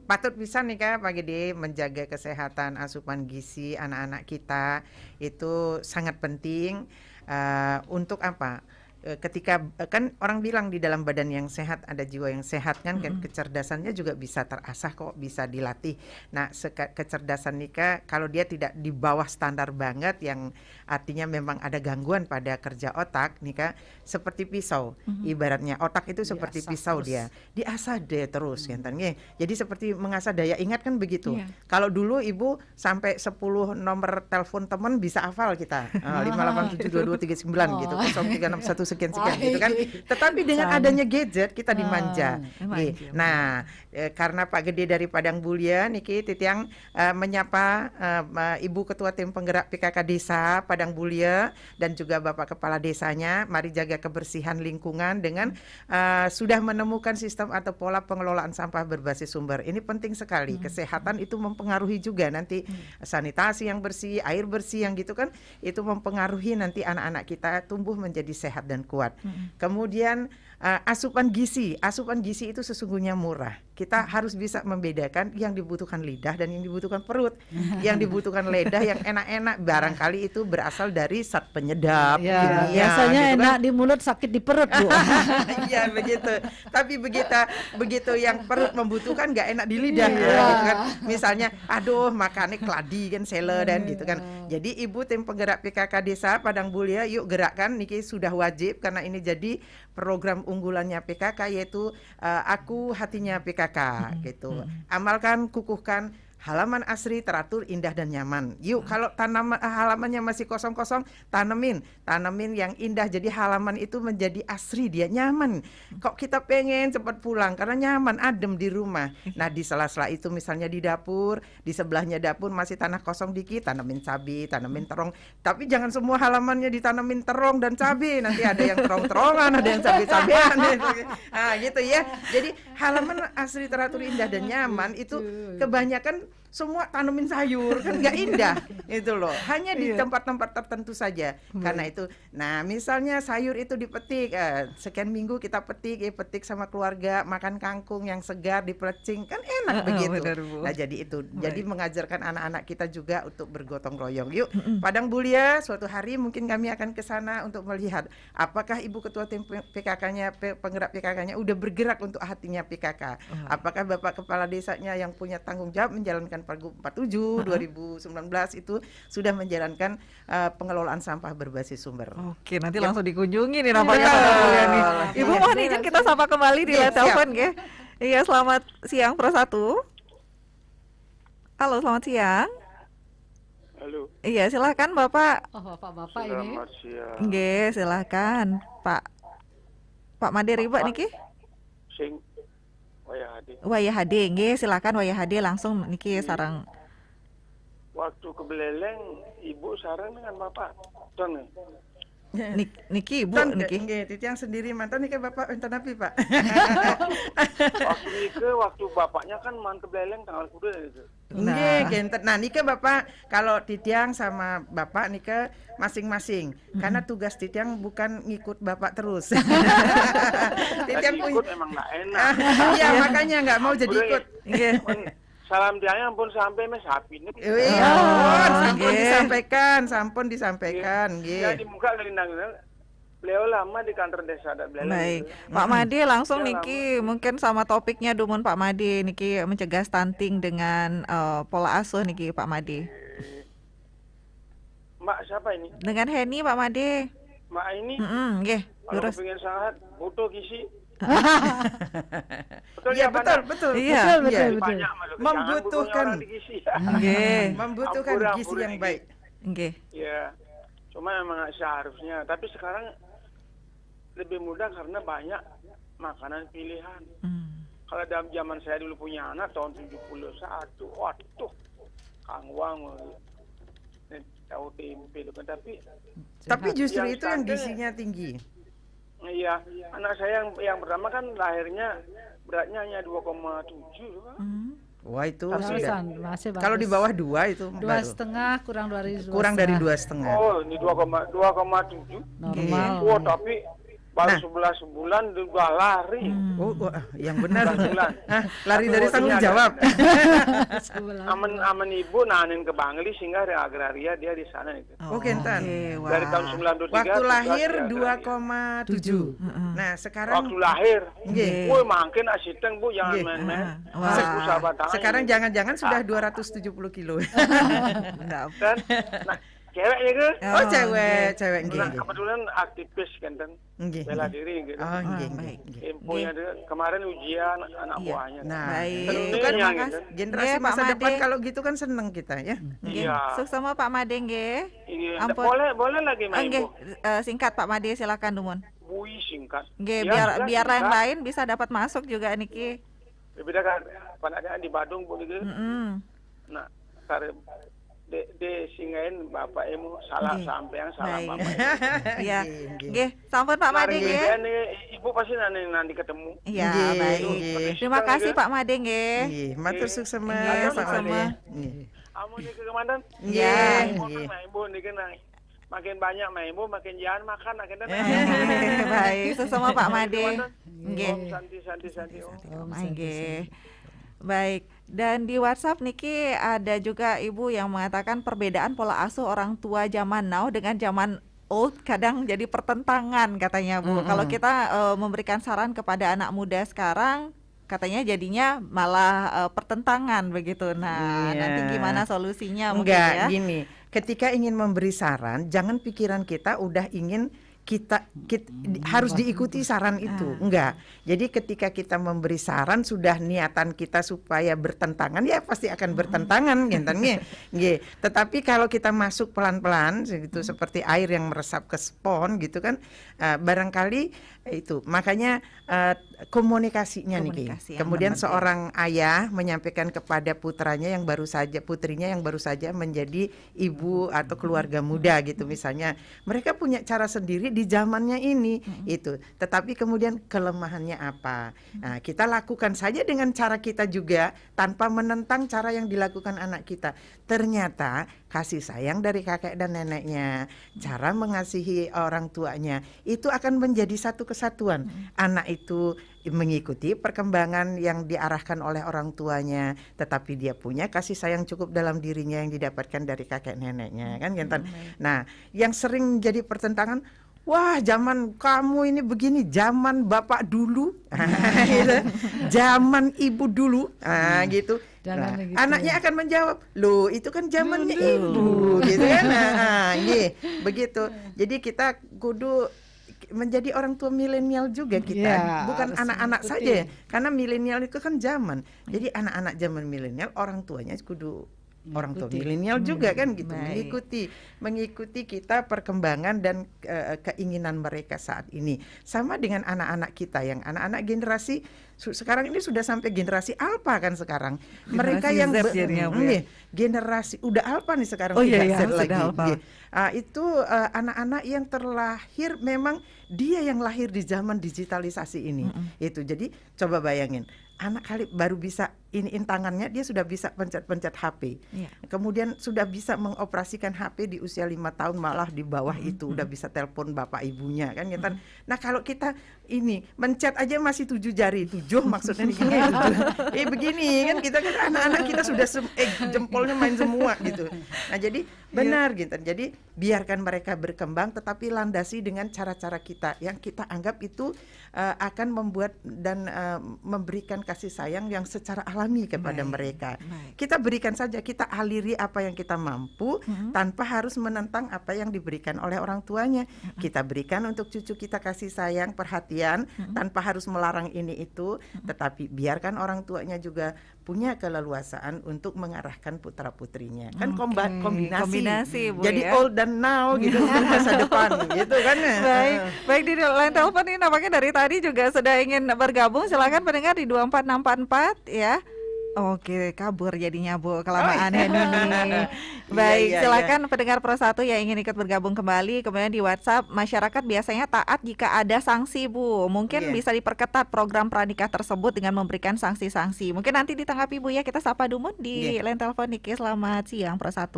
patut bisa nika Pak Gede menjaga kesehatan asupan gizi anak-anak kita itu sangat penting. Untuk apa? Ketika kan orang bilang di dalam badan yang sehat ada jiwa yang sehat kan, kecerdasannya juga bisa terasah kok, bisa dilatih. Nah kecerdasan Nika kalau dia tidak di bawah standar banget, yang artinya memang ada gangguan pada kerja otak Nika, seperti pisau. Ibaratnya otak itu seperti pisau terus. Diasah deh terus jadi seperti mengasah daya ingat kan begitu. Kalau dulu Ibu sampai 10 nomor telepon teman bisa hafal kita, 5872239 gitu, 0361 sekian gitu kan. Tetapi dengan adanya gadget kita dimanja. Nah, karena Pak Gede dari Padang Bulia niki titiang menyapa Ibu Ketua Tim Penggerak PKK Desa Padang Bulia dan juga Bapak Kepala Desanya, mari jaga kebersihan lingkungan dengan sudah menemukan sistem atau pola pengelolaan sampah berbasis sumber. Ini penting sekali. Kesehatan itu mempengaruhi juga nanti sanitasi yang bersih, air bersih yang gitu kan, itu mempengaruhi nanti anak-anak kita tumbuh menjadi sehat dan kuat. Kemudian asupan gizi itu sesungguhnya murah. Kita harus bisa membedakan yang dibutuhkan lidah dan yang dibutuhkan perut. Yang dibutuhkan lidah yang enak-enak barangkali itu berasal dari zat penyedap. Biasanya gitu enak kan? Di mulut, sakit di perut, Bu. Iya begitu. Tapi begitu yang perut membutuhkan nggak enak di lidah gitu kan. Misalnya aduh makannya keladi kan sele dan gitu kan. Jadi Ibu Tim Penggerak PKK Desa Padang Bulia, yuk gerakkan niki sudah wajib karena ini jadi program unggulannya PKK, yaitu Aku Hatinya PKK gitu. Amalkan, kukuhkan, halaman asri, teratur, indah dan nyaman. Yuk kalau halamannya masih kosong-kosong, tanemin yang indah. Jadi halaman itu menjadi asri, dia nyaman. Kok kita pengen cepat pulang karena nyaman, adem di rumah. Nah di sela-sela itu misalnya di dapur, di sebelahnya dapur masih tanah kosong dikit, tanemin cabai, tanemin terong. Tapi jangan semua halamannya ditanemin terong dan cabai. Nanti ada yang terong-terongan, ada yang cabai-cabean. Nah gitu ya. Jadi halaman asri, teratur, indah dan nyaman itu kebanyakan semua tanemin sayur kan nggak indah itu loh, hanya di tempat-tempat tertentu saja. Karena itu, nah misalnya sayur itu dipetik sekian minggu kita petik sama keluarga, makan kangkung yang segar dipelecing kan enak begitu. Nah jadi itu, jadi mengajarkan anak-anak kita juga untuk bergotong royong. Yuk Padang Bulia, suatu hari mungkin kami akan ke sana untuk melihat apakah Ibu Ketua Tim PKK-nya, penggerak PKK-nya udah bergerak untuk hatinya PKK. Apakah Bapak Kepala Desanya yang punya tanggung jawab menjalankan Pergub 47 2019 itu sudah menjalankan pengelolaan sampah berbasis sumber. Oke, nanti langsung dikunjungi nih nampaknya Padang Bulia nih. Ibu mohon izin kita sapa kembali di telepon ya. Iya, selamat siang Pro 1. Halo, selamat siang. Halo. Iya, silakan Bapak. Oh, Bapak ini. Selamat siang. Nggih, silakan Pak Made Riba niki. Sing Wayahade. Wayahade, nggih silakan Wayahade langsung niki sareng. Waktu ke Beleleng, Ibu sareng dengan Bapak. Don nih. Niki Ibu niki. Nggih, titiang sendiri mantan niki Bapak enten api, Pak. Waktu bapaknya kan man ke Beleleng tanggal kuda itu. Nggih, genten. Nah, niki Bapak kalau titiang sama Bapak niki masing-masing. Karena tugas titiang bukan ngikut Bapak terus. Titiang ikut memang enggak enak. Iya, makanya enggak mau jadi ikut. Nggih. Salam dia ampun sampai mes sapi ini. Sampun disampaikan, nggih. Ya di muka dari nang beliau lama di kantor desa adat Beleleng. Baik, Gitu. Pak Made langsung Beliau niki mungkin sama topiknya dumun Pak Made niki mencegah stunting dengan pola asuh niki Pak Made. Mbak siapa ini? Dengan Heni Pak Made. Mbak ini Nggih, kalau lurus. pengen sehat butuh gizi. Betul Iya ya, Pak? betul Nak? betul. Iya. Betul, iya. Banyak malah Membutuhkan. orang di gizi. Nggih, Membutuhkan Ampura, gizi ampura yang ini. baik. nggih. Ya, cuma memang seharusnya. Tapi sekarang lebih mudah karena banyak makanan pilihan. Kalau dalam zaman saya dulu punya anak tahun 71, waduh, Kang Wang, tahu tempe itu kan. Tapi justru Yang itu yang stunting- gizinya tinggi. Iya, anak saya yang pertama kan lahirnya beratnya hanya 2,7 kan. Wah itu Tapi- sudah. Masih bagus. Kalau di bawah 2 itu dua baru. setengah kurang dari Kurang dari 2,5. Oh, ini 2,7. normal. Wah, tapi baru Nah. 11 bulan udah lari. Oh, yang benar. 11 bulan. Lari dari Aku tanggung punya jawab. Aman ibu nanin ke Bangli sehingga di agraria dia di sana itu. Oh, Kentan. Oke, wah. Dari tahun 93 Waktu tugas lahir di agraria. 2,7. Nah, sekarang Waktu lahir. Nggih. Woi, makin asisten Bu, jangan Nggih. main-main. Wah. Ibu sahabat tangan sekarang ini. jangan-jangan sudah 270 kilo. Enggak. Kan? Nah, cewek ya ke? Oh, cewek nggih. Nah, kebetulan aktivis kan Nggih. bela diri gitu. Oh, nggih, baik. nggih. Infonya dia kemarin ujian anak Iya. buahnya. Nah, Baik. itu kan Terima Terima kasih. generasi Nggih, Pak masa depan Made. kalau gitu kan seneng kita ya. Nggih. Iya. Sukses sama Pak Made nggih. Iya, Ampun. boleh lagi main Nggih, Bu. singkat Pak Made silakan dumun. Bui singkat. Nggih, Ya, biar sudah, yang singkat. lain bisa dapat masuk juga niki. Beda kan panadaan di Badung Bu gitu. Nah, karena de singain bapak emu salah Nggih. sampean salah Baik. bapak. Iya. Nggih. Nggih, sampun Pak Made Mari nggih. ini ibu pasti nanti ketemu. Iya, Nggih, baik. nggih. Terima kasih Nggih. Pak Made nggih. Nggih, matur sukses Nggih, Mas. sukses, Pak Made. Mas. Nggih. Amun ke komandan. Nggih, Ibu nggih. kan ibu niki nang makin banyak ibu makin jangan makan akhirnya. Baik, sukses sama Pak Made. Nggih. Om santi. Om. Nggih. Baik, dan di WhatsApp Niki ada juga ibu yang mengatakan perbedaan pola asuh orang tua zaman now dengan zaman old kadang jadi pertentangan katanya Bu. Kalau kita memberikan saran kepada anak muda sekarang katanya jadinya malah pertentangan begitu. Nah, Iya. nanti gimana solusinya mungkin Enggak, ya? gini. Ketika ingin memberi saran, jangan pikiran kita udah ingin kita harus diikuti saran itu. Enggak. Jadi ketika kita memberi saran sudah niatan kita supaya bertentangan, ya pasti akan bertentangan gitu nggih. Nggih. Tetapi kalau kita masuk pelan-pelan gitu seperti air yang meresap ke spons gitu kan, barangkali itu. Makanya komunikasinya nih. Komunikasi yang Kemudian penting. seorang ayah menyampaikan kepada putrinya yang baru saja menjadi ibu atau keluarga muda gitu misalnya. Mereka punya cara sendiri di zamannya ini itu. Tetapi kemudian kelemahannya apa? Nah, kita lakukan saja dengan cara kita juga tanpa menentang cara yang dilakukan anak kita. Ternyata kasih sayang dari kakek dan neneknya, cara mengasihi orang tuanya itu akan menjadi satu kesatuan. Anak itu mengikuti perkembangan yang diarahkan oleh orang tuanya, tetapi dia punya kasih sayang cukup dalam dirinya yang didapatkan dari kakek neneknya, kan Gentan. Nah, yang sering jadi pertentangan, wah zaman kamu ini begini, zaman bapak dulu, gitu. Zaman ibu dulu, gitu. Jangan Nah, begitu. anaknya akan menjawab, loh itu kan zamannya ibu, gitu kan? Nah, begitu. Jadi kita kudu menjadi orang tua milenial juga kita, Ya, bukan harus anak-anak mengikuti. saja ya. Karena milenial itu kan zaman. Jadi anak-anak zaman milenial orang tuanya kudu orang tua Mengikuti. milenial juga kan gitu, Baik. mengikuti kita perkembangan dan keinginan mereka saat ini. Sama dengan anak-anak kita yang anak-anak generasi sekarang ini sudah sampai generasi alpha kan sekarang. Mereka Generasi yang Z jadinya, Bu, ya? nih, generasi udah alpha nih sekarang Oh, iya, tidak iya, Z sudah lagi. alpha. Nggih. Itu anak-anak yang terlahir memang dia yang lahir di zaman digitalisasi ini. Itu jadi coba bayangin anak kali baru bisa iniin tangannya dia sudah bisa pencet-pencet HP. Kemudian sudah bisa mengoperasikan HP di usia 5 tahun, malah di bawah itu udah bisa telepon bapak ibunya kan gitu. Nah kalau kita ini mencet aja masih 7 jari, 7 maksudnya nih begini kan, kita kan anak-anak kita sudah jempolnya main semua gitu. Nah jadi benar gitu. Jadi biarkan mereka berkembang, tetapi landasi dengan cara-cara kita yang kita anggap itu akan membuat dan memberikan kasih sayang yang secara alami kepada mereka. Kita berikan saja, kita aliri apa yang kita mampu tanpa harus menentang apa yang diberikan oleh orang tuanya. Kita berikan untuk cucu kita kasih sayang, perhatian tanpa harus melarang ini itu, tetapi biarkan orang tuanya juga punya keleluasaan untuk mengarahkan putra putrinya. Kan kombinasi Bu, jadi old dan now gitu untuk masa depan gitu kan. Baik di line telepon ini nampaknya dari tadi juga sudah ingin bergabung. Silakan pendengar di 24644 ya. Oke, kabur jadinya Bu, kelamaan ini. Baik, silakan pendengar Pro 1 yang ingin ikut bergabung kembali. Kemudian di WhatsApp, masyarakat biasanya taat jika ada sanksi Bu. Mungkin bisa diperketat program pranikah tersebut dengan memberikan sanksi-sanksi. Mungkin nanti ditanggapi Bu ya. Kita sapa Dumun di line telepon Niki. Selamat siang Pro 1.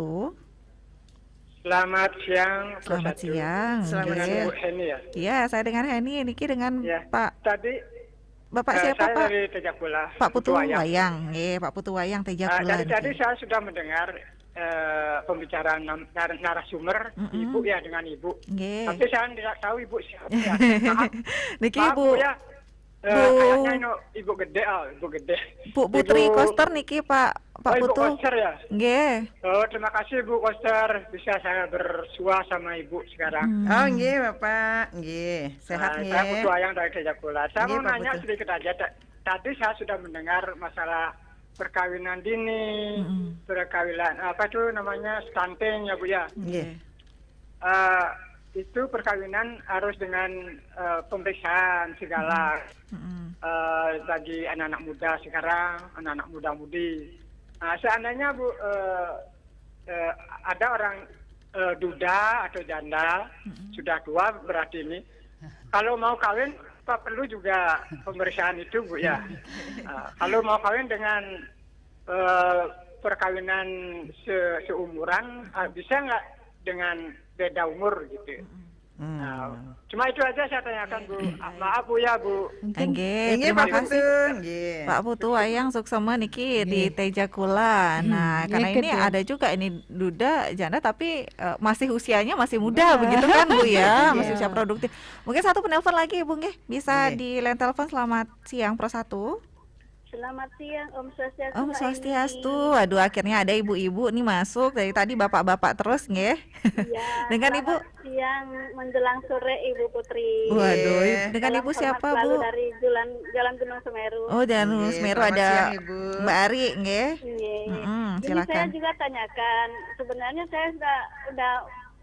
Selamat siang. Selamat siang. Dengan Bu Heni ya. Iya, saya dengan Heni. Niki dengan Pak. Tadi Bapak siapa Pak? Dari Tejakula. Pak Putu Wayang. Pak Putu Wayang Tejakula. Tadi saya sudah mendengar pembicaraan narasumber Ibu ya dengan Ibu. Tapi saya tidak tahu Ibu siapa ya. Niki Ibu. Ya. Kayaknya Ibu gede, Ibu gede. Bu Putri Koster niki Pak Ibu Putu. Koster ya. Nggih. Oh, terima kasih Bu Koster, bisa saya bersua sama Ibu sekarang. Oh, nggih Bapak, nggih. Sehat nggih. Saya Putu Wayang dari Tejakula. Saya mau nanya sedikit aja. Tadi saya sudah mendengar masalah perkawinan dini, perkawinan apa itu namanya stunting ya Bu ya. Nggih. Itu perkawinan harus dengan pemeriksaan segala bagi anak-anak muda sekarang, anak-anak muda-mudi. Nah, seandainya Bu ada orang duda atau janda sudah tua berarti ini, kalau mau kawin apa perlu juga pemeriksaan itu Bu ya. Kalau mau kawin dengan perkawinan seumuran, bisa nggak dengan beda umur gitu. Cuma itu aja saya tanyakan Bu. Maaf Bu ya Bu. Terima kasih Pak Putu Wayang Suksema niki di Tejakula. Nah karena ini ada juga ini duda janda tapi masih usianya masih muda begitu kan Bu ya, masih usia produktif. Mungkin satu penelpon lagi Bu nggih, bisa di line telepon. Selamat siang Pro 1. Selamat siang, Om Swastiastu. Om Swastiastu. Aduh, akhirnya ada ibu-ibu nih masuk. Dari tadi bapak-bapak terus nggih. Iya. Dengan Ibu siang menjelang sore Ibu Putri. Waduh, dengan Ibu siapa Bu? Dari Jalan Gunung Semeru. Oh, Jalan Gunung Semeru ada Mbak Ari nggih. Jadi saya juga tanyakan, sebenarnya saya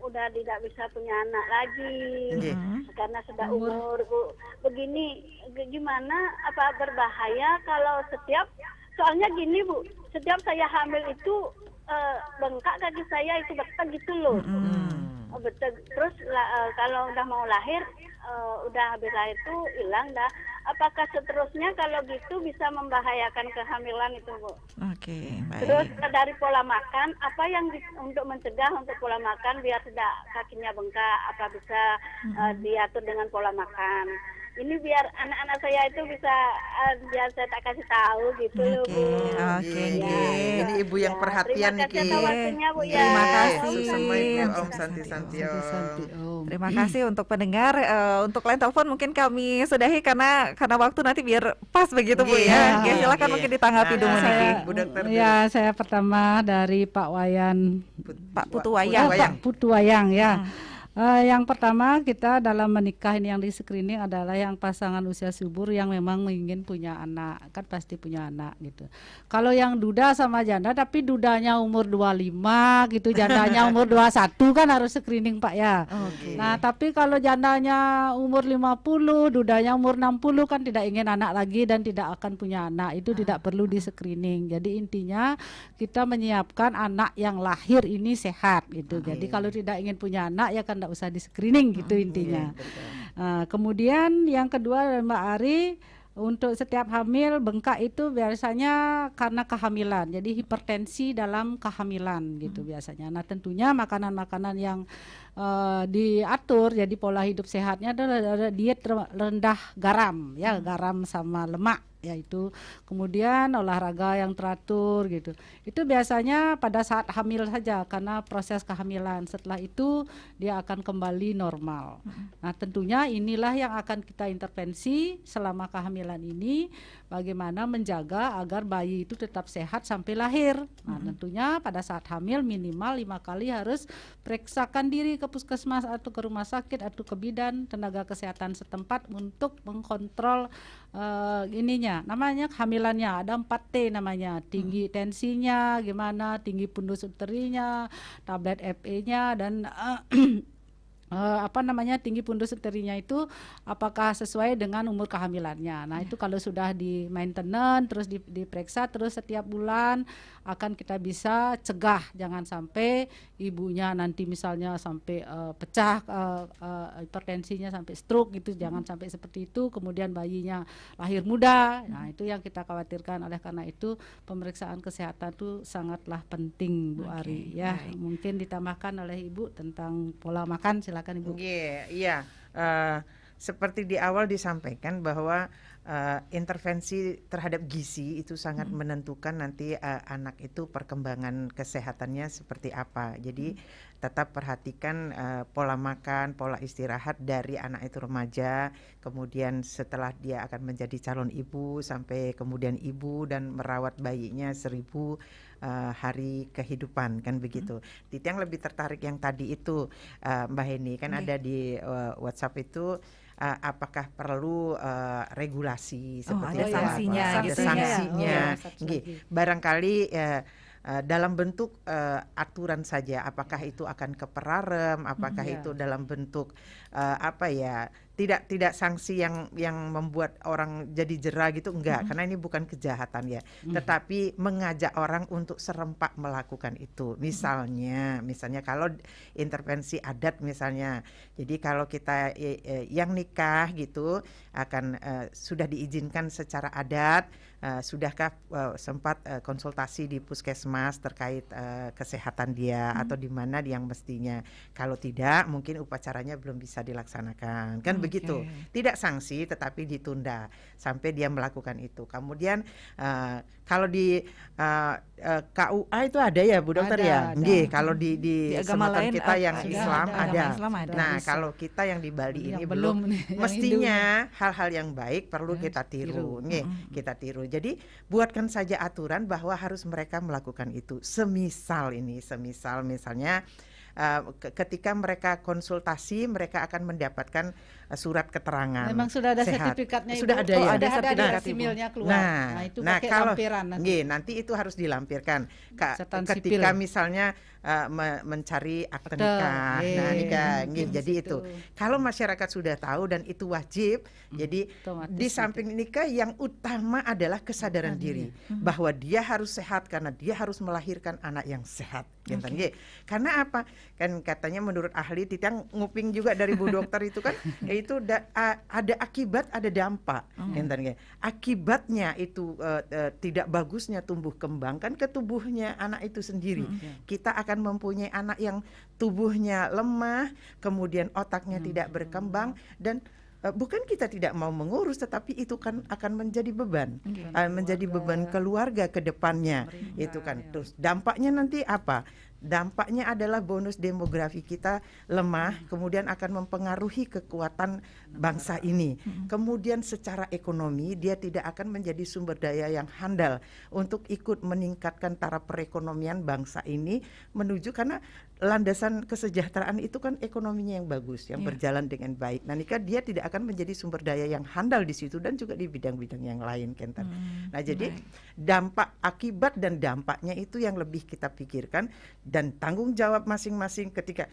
udah tidak bisa punya anak lagi karena sudah umur Bu. Begini gimana, apa berbahaya kalau soalnya gini Bu, setiap saya hamil itu bengkak kaki saya itu betul gitu loh. Betul. Terus kalau udah mau lahir udah habis lahir itu hilang dah. Apakah seterusnya kalau gitu bisa membahayakan kehamilan itu Bu? Oke, baik. Terus dari pola makan, apa yang untuk mencegah untuk pola makan biar tidak kakinya bengkak, apa bisa diatur dengan pola makan? Ini biar anak-anak saya itu bisa biar saya tak kasih tahu gitu loh Bu. Oke. Ini Ibu yang perhatian nih. Terima kasih sama Ibu Om Santi. Terima kasih untuk pendengar. Untuk line telepon mungkin kami sudahi karena waktu nanti biar pas begitu Bu ya. Oke, silakan mungkin ditanggapi dulu niki. Bu Dokter. Ya, saya pertama dari Pak Wayan. Pak Putu Wayang. Pak Putu Wayang ya. Yang pertama kita dalam menikah ini yang di screening adalah yang pasangan usia subur yang memang ingin punya anak, kan pasti punya anak gitu. Kalau yang duda sama janda tapi dudanya umur 25 gitu, jandanya umur 21 kan harus screening Pak ya. Nah tapi kalau jandanya umur 50, dudanya umur 60 kan tidak ingin anak lagi dan tidak akan punya anak, itu tidak perlu di screening. Jadi intinya kita menyiapkan anak yang lahir ini sehat gitu. Jadi kalau tidak ingin punya anak ya kan usah di screening gitu intinya. Kemudian yang kedua Mbak Ari, untuk setiap hamil bengkak itu biasanya karena kehamilan. Jadi hipertensi dalam kehamilan gitu biasanya. Nah, tentunya makanan-makanan yang diatur jadi pola hidup sehatnya adalah diet rendah garam ya, garam sama lemak yaitu, kemudian olahraga yang teratur gitu. Itu biasanya pada saat hamil saja karena proses kehamilan. Setelah itu dia akan kembali normal. Nah, tentunya inilah yang akan kita intervensi selama kehamilan ini, bagaimana menjaga agar bayi itu tetap sehat sampai lahir. Nah, tentunya pada saat hamil minimal 5 kali harus periksakan diri ke puskesmas atau ke rumah sakit atau ke bidan tenaga kesehatan setempat untuk mengkontrol ininya, namanya kehamilannya. Ada 4T namanya, tinggi tensinya gimana, tinggi pundus uterinya, tablet FE-nya, dan tinggi pundus uterinya itu apakah sesuai dengan umur kehamilannya. Nah, itu kalau sudah di maintenance terus diperiksa terus setiap bulan, akan kita bisa cegah jangan sampai ibunya nanti misalnya sampai pecah hipertensinya sampai stroke gitu, jangan sampai seperti itu, kemudian bayinya lahir muda. Nah, itu yang kita khawatirkan. Oleh karena itu pemeriksaan kesehatan itu sangatlah penting, Bu Ari ya. Mungkin ditambahkan oleh Ibu tentang pola makan, silakan Ibu. Iya, seperti di awal disampaikan bahwa intervensi terhadap gizi itu sangat menentukan nanti anak itu perkembangan kesehatannya seperti apa. Jadi tetap perhatikan pola makan, pola istirahat dari anak itu remaja, kemudian setelah dia akan menjadi calon ibu sampai kemudian ibu dan merawat bayinya 1000 hari kehidupan, kan begitu. Titi yang lebih tertarik yang tadi itu Mbak Heni, kan ada di WhatsApp itu apakah perlu regulasi seperti ada sanksinya, ada sanksinya. Barangkali dalam bentuk aturan saja, apakah itu akan keperarem, apakah itu dalam bentuk tidak sanksi yang membuat orang jadi jera gitu, enggak, karena ini bukan kejahatan ya, tetapi mengajak orang untuk serempak melakukan itu. Misalnya kalau intervensi adat misalnya, jadi kalau kita yang nikah gitu akan sudah diizinkan secara adat, sudahkah sempat konsultasi di puskesmas terkait kesehatan dia atau di mana yang mestinya. Kalau tidak, mungkin upacaranya belum bisa dilaksanakan, kan begitu. Tidak sanksi tetapi ditunda sampai dia melakukan itu. Kemudian kalau di KUA itu ada ya Bu Dokter ya. Kalau di agama lain kita yang Islam ada. Nah, kalau kita yang di Bali ini belum. Mestinya hal-hal yang baik perlu kita tiru. Kita tiru. Jadi buatkan saja aturan bahwa harus mereka melakukan itu. Semisal misalnya ketika mereka konsultasi, mereka akan mendapatkan surat keterangan. Memang sudah ada sehat. Sertifikatnya sudah Ibu. Ada ya. Ada similnya keluar. Nah, itu pakai kalau lampiran nanti itu harus dilampirkan. Ketika misalnya mencari akte nikah. Jadi itu. Kalau masyarakat sudah tahu dan itu wajib, jadi di samping nikah yang utama adalah kesadaran diri bahwa dia harus sehat karena dia harus melahirkan anak yang sehat. Karena apa? Kan katanya menurut ahli, Titiang nguping juga dari Bu Dokter itu kan, itu ada akibat, ada dampak. Akibatnya itu tidak bagusnya tumbuh kembang kan ke tubuhnya anak itu sendiri. Kita akan mempunyai anak yang tubuhnya lemah, kemudian otaknya tidak berkembang, dan bukan kita tidak mau mengurus, tetapi itu kan akan menjadi beban, menjadi beban keluarga ke depannya. Itu kan. Terus dampaknya nanti apa? Dampaknya adalah bonus demografi kita lemah, kemudian akan mempengaruhi kekuatan bangsa ini. Kemudian secara ekonomi dia tidak akan menjadi sumber daya yang handal untuk ikut meningkatkan taraf perekonomian bangsa ini menuju, karena landasan kesejahteraan itu kan ekonominya yang bagus, yang berjalan dengan baik. Nah, nikah dia tidak akan menjadi sumber daya yang handal di situ dan juga di bidang-bidang yang lain, Kentan. Nah, jadi dampak, akibat dan dampaknya itu yang lebih kita pikirkan, dan tanggung jawab masing-masing ketika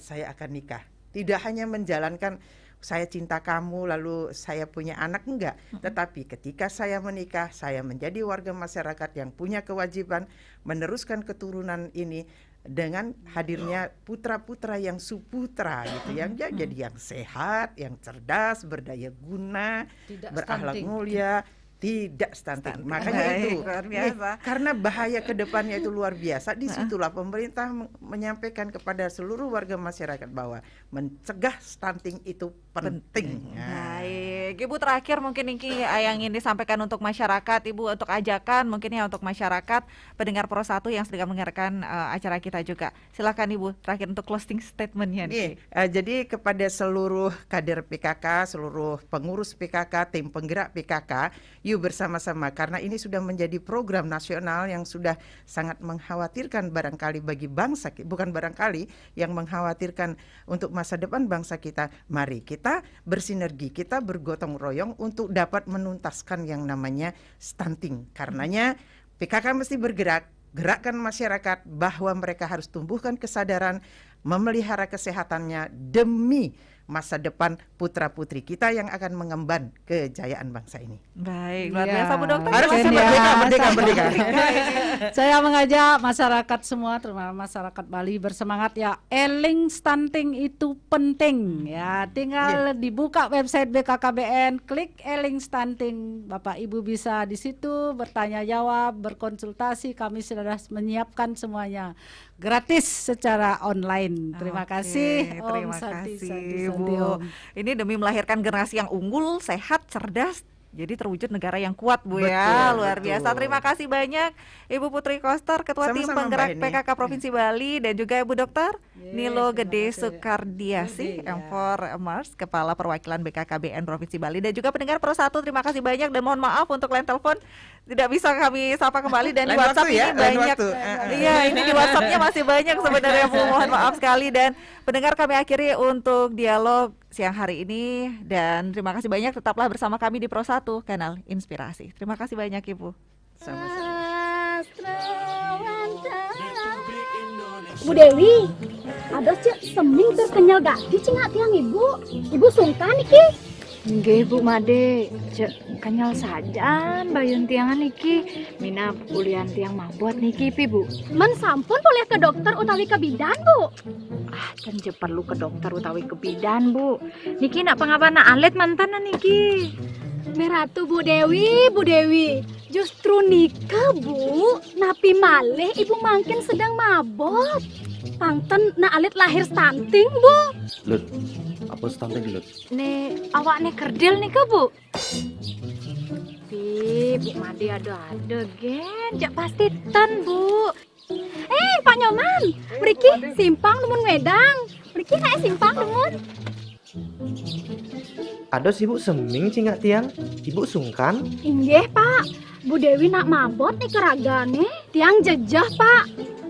saya akan nikah. Tidak hanya menjalankan saya cinta kamu lalu saya punya anak, enggak, tetapi ketika saya menikah, saya menjadi warga masyarakat yang punya kewajiban meneruskan keturunan ini dengan hadirnya putra-putra yang suputra gitu, yang jadi yang sehat, yang cerdas, berdaya guna, berakhlak mulia, tidak stunting. Makanya itu luar biasa. Karena bahaya ke depannya itu luar biasa. Disitulah pemerintah menyampaikan kepada seluruh warga masyarakat bahwa mencegah stunting itu penting. Baik, Ibu terakhir mungkin Niki yang ingin disampaikan untuk masyarakat, Ibu, untuk ajakan mungkin ya untuk masyarakat pendengar Pro 1 yang sedang mendengarkan acara kita juga. Silakan Ibu terakhir untuk closing statementnya. Jadi kepada seluruh kader PKK, seluruh pengurus PKK, tim penggerak PKK, yuk bersama-sama, karena ini sudah menjadi program nasional yang sudah sangat mengkhawatirkan barangkali bagi bangsa, bukan barangkali, yang mengkhawatirkan untuk masa depan bangsa kita. Mari kita bersinergi, kita bergotong royong untuk dapat menuntaskan yang namanya stunting. Karenanya PKK mesti bergerak, gerakkan masyarakat bahwa mereka harus tumbuhkan kesadaran, memelihara kesehatannya demi masa depan putra-putri kita yang akan mengemban kejayaan bangsa ini. Baik, luar biasa Bu Dokter. Harus merdeka. Saya mengajak masyarakat semua, terutama masyarakat Bali bersemangat ya. Eling stunting itu penting ya. Tinggal dibuka website BKKBN, klik Eling stunting. Bapak Ibu bisa di situ bertanya jawab, berkonsultasi. Kami sudah menyiapkan semuanya gratis secara online. Terima kasih. Terima kasih Bu. Ini demi melahirkan generasi yang unggul, sehat, cerdas, jadi terwujud negara yang kuat Bu. Ya, luar biasa. Terima kasih banyak Ibu Putri Koster, Ketua Tim Penggerak PKK Provinsi Bali, dan juga Ibu Dokter Nilo Gede Sukardiasih, M4 Mars, Kepala Perwakilan BKKBN Provinsi Bali, dan juga pendengar Pro 1, terima kasih banyak dan mohon maaf untuk line telepon tidak bisa kami sapa kembali, dan di WhatsApp ini banyak. Iya, ini di WhatsAppnya masih banyak sebenarnya Bu, mohon maaf sekali. Dan pendengar, kami akhiri untuk dialog siang hari ini, dan terima kasih banyak, tetaplah bersama kami di Pro 1 Kanal Inspirasi. Terima kasih banyak Ibu. Sama-sama. Bu Dewi, ada cek seming terkenyal gadi cengak tiang ibu sungkan iki. Nggih Bu Made, cek kenyal saja bayun tiangan niki, mina kuliah tiang mabot niki pi Bu. Men sampun boleh ke dokter utawi ke bidan Bu. Dan je perlu ke dokter utawi ke bidan Bu. Niki nak pengapana alit mantan niki. Meratu Bu Dewi, justru nikah Bu, napi malih ibu mangkin sedang mabot. Pangten na alit lahir stunting Bu. Lut, apa stunting Lut? Nih awak nih kerdil nih ke Bu. Bu Made ada gen, jak pasti ten Bu. Pak Nyoman, mriki simpang numun wedang. Mriki kayak simpang numun. Ados Ibu seming cingak tiang, Ibu sungkan? Inggih Pak, Bu Dewi nak mabot nih keragane. Tiang jejah Pak,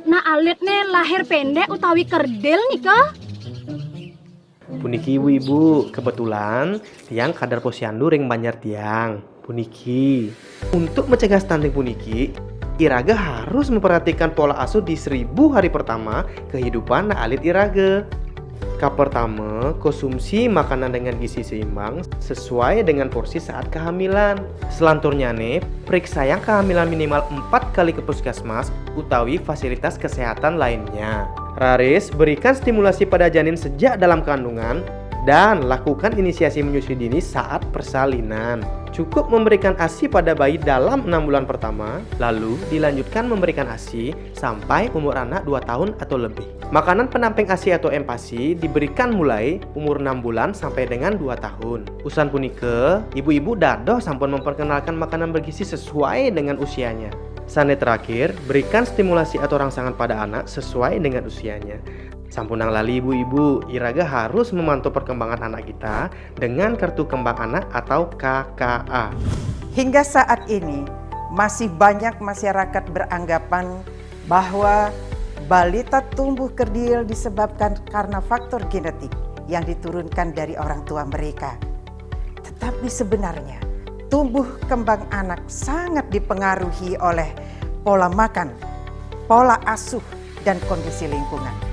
nak alit nih lahir pendek utawi kerdil nih ke. Puniki Ibu, kebetulan tiang kadar posyandu ring Banjar tiang. Puniki, untuk mencegah stunting puniki, Iraga harus memperhatikan pola asuh di 1000 hari pertama kehidupan nak alit Iraga. Pertama, konsumsi makanan dengan gizi seimbang sesuai dengan porsi saat kehamilan. Selanturnya nih, periksa yang kehamilan minimal 4 kali ke puskesmas utawi fasilitas kesehatan lainnya. Raris, berikan stimulasi pada janin sejak dalam kandungan dan lakukan inisiasi menyusui dini saat persalinan. Cukup memberikan ASI pada bayi dalam 6 bulan pertama, lalu dilanjutkan memberikan ASI sampai umur anak 2 tahun atau lebih. Makanan penamping ASI atau MPASI diberikan mulai umur 6 bulan sampai dengan 2 tahun. Usan punike, ibu-ibu dadoh sampun memperkenalkan makanan bergizi sesuai dengan usianya. Sane terakhir, berikan stimulasi atau rangsangan pada anak sesuai dengan usianya. Sampunang lali ibu-ibu, Iraga harus memantau perkembangan anak kita dengan kartu kembang anak atau KKA. Hingga saat ini, masih banyak masyarakat beranggapan bahwa balita tumbuh kerdil disebabkan karena faktor genetik yang diturunkan dari orang tua mereka. Tetapi sebenarnya, tumbuh kembang anak sangat dipengaruhi oleh pola makan, pola asuh, dan kondisi lingkungan.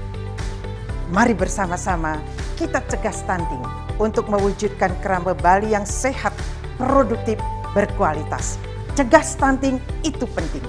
Mari bersama-sama kita cegah stunting untuk mewujudkan keramba Bali yang sehat, produktif, berkualitas. Cegah stunting itu penting.